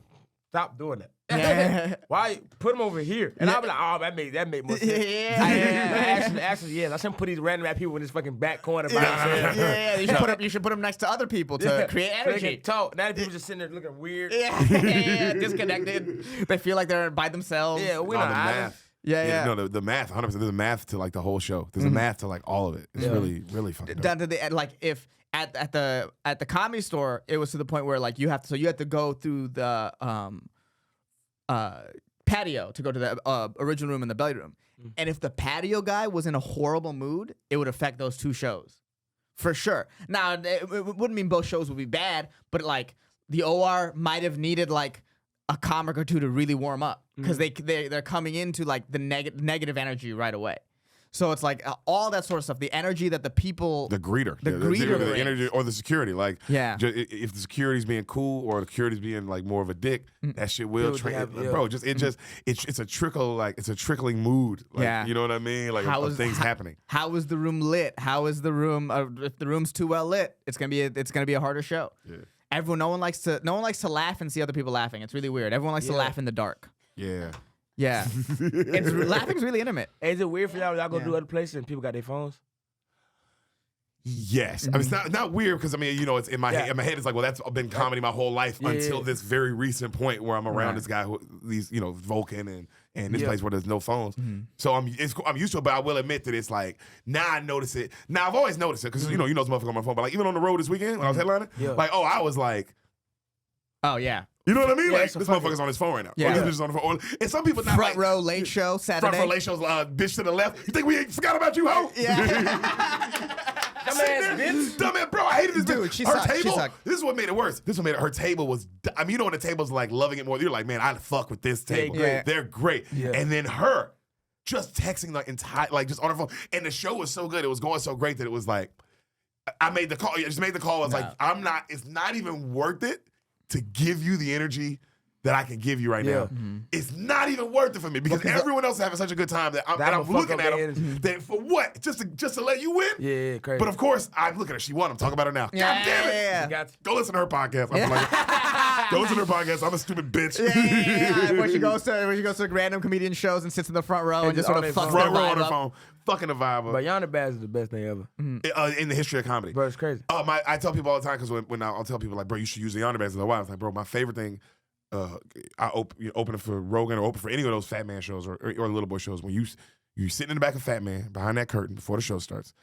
stop doing that. Yeah. Why put them over here? And I'll be like, oh, that make more sense. Actually, yes. I shouldn't put these random ass people in this fucking back corner by themselves. You should put them next to other people to create So they energy. can talk. Now people just sitting there looking weird. Yeah, disconnected. They feel like they're by themselves. Yeah, we're Oh, not the island. math. Yeah. No, the math, 100%. There's a math to like the whole show. There's a math to like all of it. It's really, really fucking dope. Down to the end, like if at the Comedy Store, it was to the point where like you have to go through the patio to go to the original room and the belly room. And if the patio guy was in a horrible mood, it would affect those two shows for sure. Now it wouldn't mean both shows would be bad, but like the OR might have needed like a comic or two to really warm up because they're coming into like the negative energy right away. So it's like all that sort of stuff. The energy that the people, The greeter. The greeter the brings. energy or the security. Like, Yeah. If the security's being cool or the security's being like more of a dick, that shit will People have- yeah. bro. It's a trickle, like it's a trickling mood. Like, Yeah. you know what I mean? Like of things happening. How is the room lit? How is the room? If the room's too well lit, it's gonna be a harder show. Yeah. No one likes to laugh and see other people laughing. It's really weird. Everyone likes to laugh in the dark. Yeah. Yeah, laughing's really intimate. Hey, is it weird for y'all when y'all go Yeah. do other places and people got their phones? Yes, I mean it's not weird because I mean it's in my head. In my head, it's like, well, that's been comedy my whole life until this very recent point where I'm around this guy Vulcan and this place where there's no phones. So I'm used to it, but I will admit that it's like now I notice it. Now I've always noticed it because you know this motherfucker on my phone, but like even on the road this weekend when I was headlining, like I was like, Oh yeah, you know what I mean? Yeah, Like it's a this fucking- motherfucker's on his phone right now. Yeah. Or this bitch is on the phone. And some people not front like, row late show Saturday. Front row late shows, bitch to the left. You think we forgot about you, ho? Dumbass bitch. Dumbass, bro, I hated this Dude, bitch. she Her sucked. She table, sucked. this is what made it worse. Her table was, I mean, you know when the table's like loving it more, you're like, man, I fuck with this table. great. They're great. Yeah. And then her just texting the entire, like just on her phone. And the show was so good, it was going so great that it was like, I made the call. I just made the call. I was like, it's not even worth it to give you the energy that I can give you right now. It's not even worth it for me because everyone else is having such a good time that I'm looking at them. That for what? Just to let you win? Yeah, crazy. But of course, I look at her. She won. I'm talking about her now. God damn it! Yeah. Got Go listen to her podcast. I feel like go listen to her podcast. I'm a stupid bitch. Yeah. When she goes to random comedian shows and sits in the front row and just sort of on fucks their their Front row on vibe her up. phone. Fucking a vibe. But Yonder Bass is the best thing ever. In the history of comedy. Bro, it's crazy. I tell people all the time because when I'll tell people like, bro, you should use the Yonder Bands. I was like, bro, my favorite thing, I open it for Rogan or open for any of those Fat Man shows or Little Boy shows when you sitting in the back of Fat Man behind that curtain before the show starts,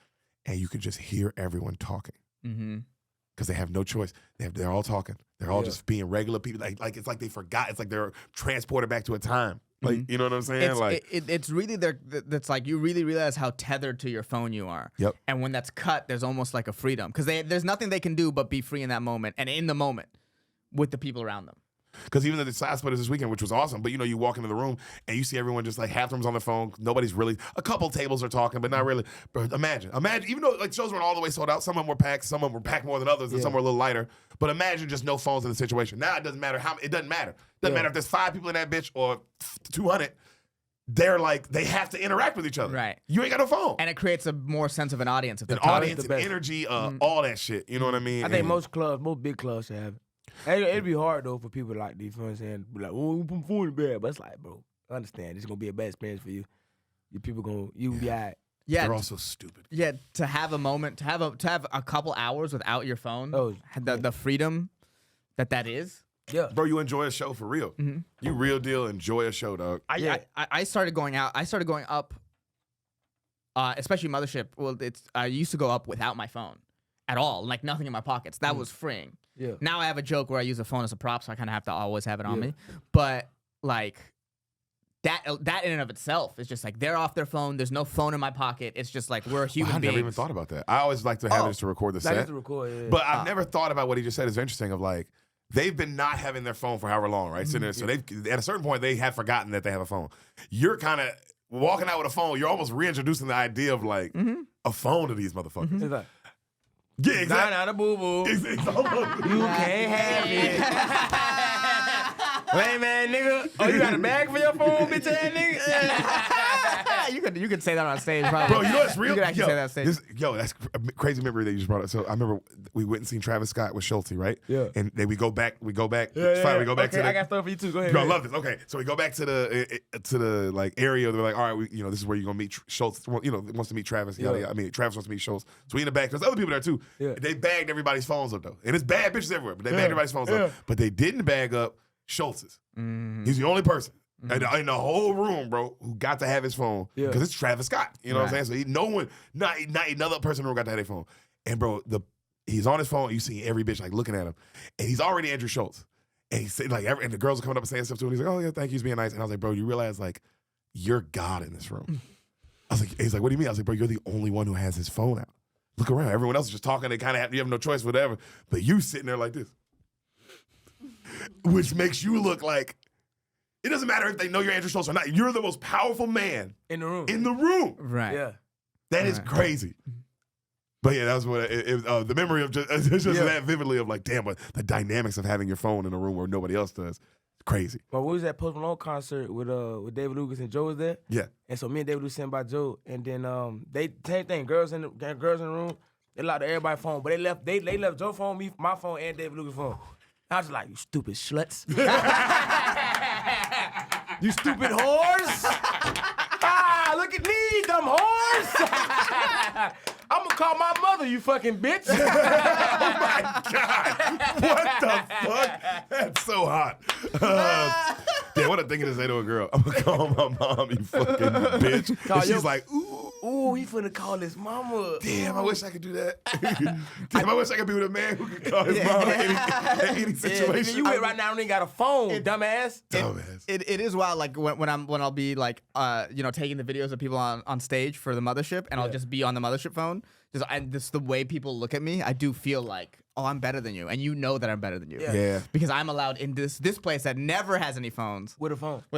and you can just hear everyone talking because they have no choice. They're all talking. They're all just being regular people. Like it's like they forgot. It's like they're transported back to a time. Like you know what I'm saying? It's really there. That's like you really realize how tethered to your phone you are. Yep. And when that's cut, there's almost like a freedom because there's nothing they can do but be free in that moment and in the moment with the people around them. Because even though the side splitters this weekend, which was awesome, but you walk into the room and you see everyone just like half the room's on their phone. Nobody's really, a couple tables are talking, but not really. But imagine, even though like shows weren't all the way sold out, some of them were packed, some of them were packed more than others, and some were a little lighter. But imagine just no phones in the situation. Now it doesn't matter it doesn't matter. Doesn't matter if there's 5 people in that bitch or 200. They're like, they have to interact with each other. Right. You ain't got no phone. And it creates a more sense of an audience. If An they're talking. audience and energy, all that shit. You know what I mean? I think And- most big clubs should have it. It'd be hard though for people like these, you know what I'm saying? Be like, oh, we put phone in bed. But it's like, bro, I understand. This is gonna be a bad experience for you. You people gonna be all right. Yeah. They're also stupid. Yeah, to have a moment, to have a couple hours without your phone, Oh, the freedom that is. Yeah. Bro, you enjoy a show for real. You real deal enjoy a show, dog. I started going out. I started going up, especially Mothership. Well, I used to go up without my phone at all, like nothing in my pockets. That was freeing. Yeah. Now I have a joke where I use a phone as a prop, so I kind of have to always have it on me. But like that in and of itself is just like they're off their phone. There's no phone in my pocket. It's just like we're human I beings. never even thought about that. I always like to have this to record the That set. is to record, yeah. But I've never thought about what he just said. It's interesting of like, they've been not having their phone for however long, right? Sitting there. So at a certain point, they have forgotten that they have a phone. You're kind of walking out with a phone. You're almost reintroducing the idea of like a phone to these motherfuckers. It's like, Yeah, nah, exactly. nah, the boo-boo. It's almost- You can't have it. Lame man, nigga. Oh, you got a bag for your phone, bitch ass nigga? You could You could say that on stage, probably. Bro, you know what's real? You could actually say that on stage. That's a crazy memory that you just brought up. So I remember we went and seen Travis Scott with Schulte, right? Yeah. And then we go back. Yeah, It's fine. We go back okay, to the, I got stuff for you too. Go ahead. Yo, I man. love this. Okay, so we go back to the like area. They're like, all right, this is where you're gonna meet Schultz. Well, wants to meet Travis. Yada, yada. I mean, Travis wants to meet Schultz. So we in the back. There's other people there too. Yeah. They bagged everybody's phones up though, and it's bad bitches everywhere. But they bagged everybody's phones up. But they didn't bag up Schultz's. He's the only person in the whole room, bro, who got to have his phone because it's Travis Scott. You know what I'm saying? So no one, not another person in the room got to have their phone. And bro, he's on his phone. You see every bitch like looking at him, and he's already Andrew Schultz. And he's saying and the girls are coming up and saying stuff to him. He's like, "Oh yeah, thank you, he's being nice." And I was like, "Bro, you realize like you're God in this room?" I was like, "He's like, what do you mean?" I was like, "Bro, you're the only one who has his phone out. Look around. Everyone else is just talking. They kind of you have no choice, whatever. But you sitting there like this, which makes you look like it doesn't matter if they know you're Andrew Schultz or not. You're the most powerful man in the room. Right. Yeah. That is crazy." But yeah, that was what the memory of just that vividly of like, damn, but the dynamics of having your phone in a room where nobody else does, crazy. Well, we was at Post Malone concert with David Lucas and Joe was there. Yeah. And so me and David was sitting by Joe, and then they same thing, girls in the room, they locked everybody's phone, but they left Joe's phone, my phone, and David Lucas' phone. I was just like, you stupid sluts. You stupid whores. Look at me, dumb whores. I'm gonna call my mother, you fucking bitch. Oh my God. What the fuck? That's so hot. Yeah, what a thing to say to a girl. I'm gonna call my mom, you fucking bitch. And she's like, ooh, he finna call his mama. Damn, I wish I could do that. Damn, I wish I could be with a man who could call his mom in any situation. You wait right now and ain't got a phone, dumbass. It is wild. Like when I'll be like taking the videos of people on stage for the mothership, and I'll just be on the mothership phone. Just the way people look at me, I do feel like, oh, I'm better than you, and you know that I'm better than you. Yeah. Because I'm allowed in this place that never has any phones. With a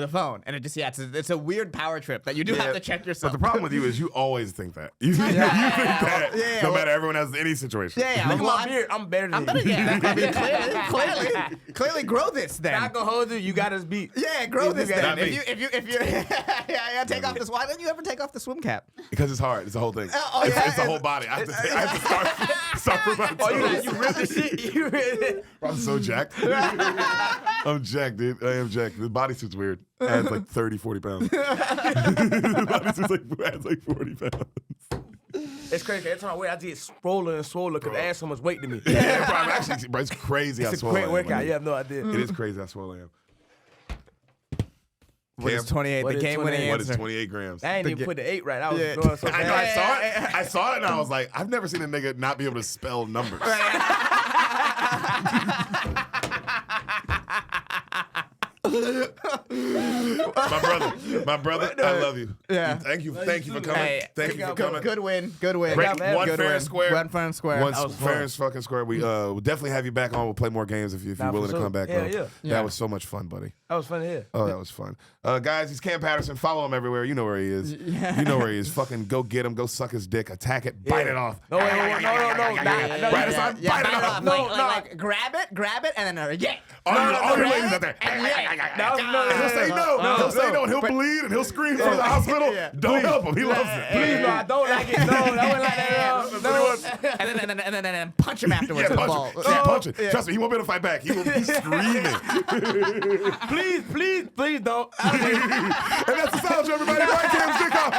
phone. And it just it's a weird power trip that you do have to check yourself. But the problem with you is you always think that. You think that no matter everyone has any situation. Yeah. Look at my beard. I'm better than you. I mean, clearly grow this then. Not gonna hold you. You got us beat. Yeah, grow this then. Not me. If you take off this. Why don't you ever take off the swim cap? Because it's hard. It's the whole thing. It's the whole body. I have to start from my toes. You rip the shit. I'm so jacked. I'm jacked, dude. I am jacked. The bodysuit's weird. It adds like 30, 40 pounds. The bodysuit's adds like 40 pounds. It's crazy. Every time I wear, I just get swollen because it adds so much weight to me. Yeah, bro, it's crazy how It's a swole I great am. workout. You have no idea. It is crazy how swole I am. What is 28? What The is game-winning 28? What is answer. 28 grams? I ain't even put the 8 right. I was Yeah. doing so I know, bad. I saw it and I was like, I've never seen a nigga not be able to spell numbers. My brother, I love you. Yeah. Thank you for coming. Hey, Thank you for coming. Good win. Break one fair and square. One fair and square. One That was fair fun. and fucking square. We'll definitely have you back on. We'll play more games if you're Nah, willing for to sure. come back, bro. Yeah. That was so much fun, buddy. That was fun to hear. Oh, that was fun. Guys, he's Kam Patterson. Follow him everywhere. You know where he is. You know where he is. Fucking go get him. Go suck his dick. Attack it. Bite it off. No. Bite it off. Bite it off. Like, grab it, and then yeah. All your ladies out there. He'll say no. He'll say no, and he'll bleed, and he'll scream from the hospital. Don't help him. He loves it. Please, no, I don't like it. No, I wouldn't like that. And then punch him afterwards. Yeah, with the ball. punch him. Trust me, he won't be able to fight back. He will be screaming. Please don't. And that's the sound, everybody. Right, Cam's dick off.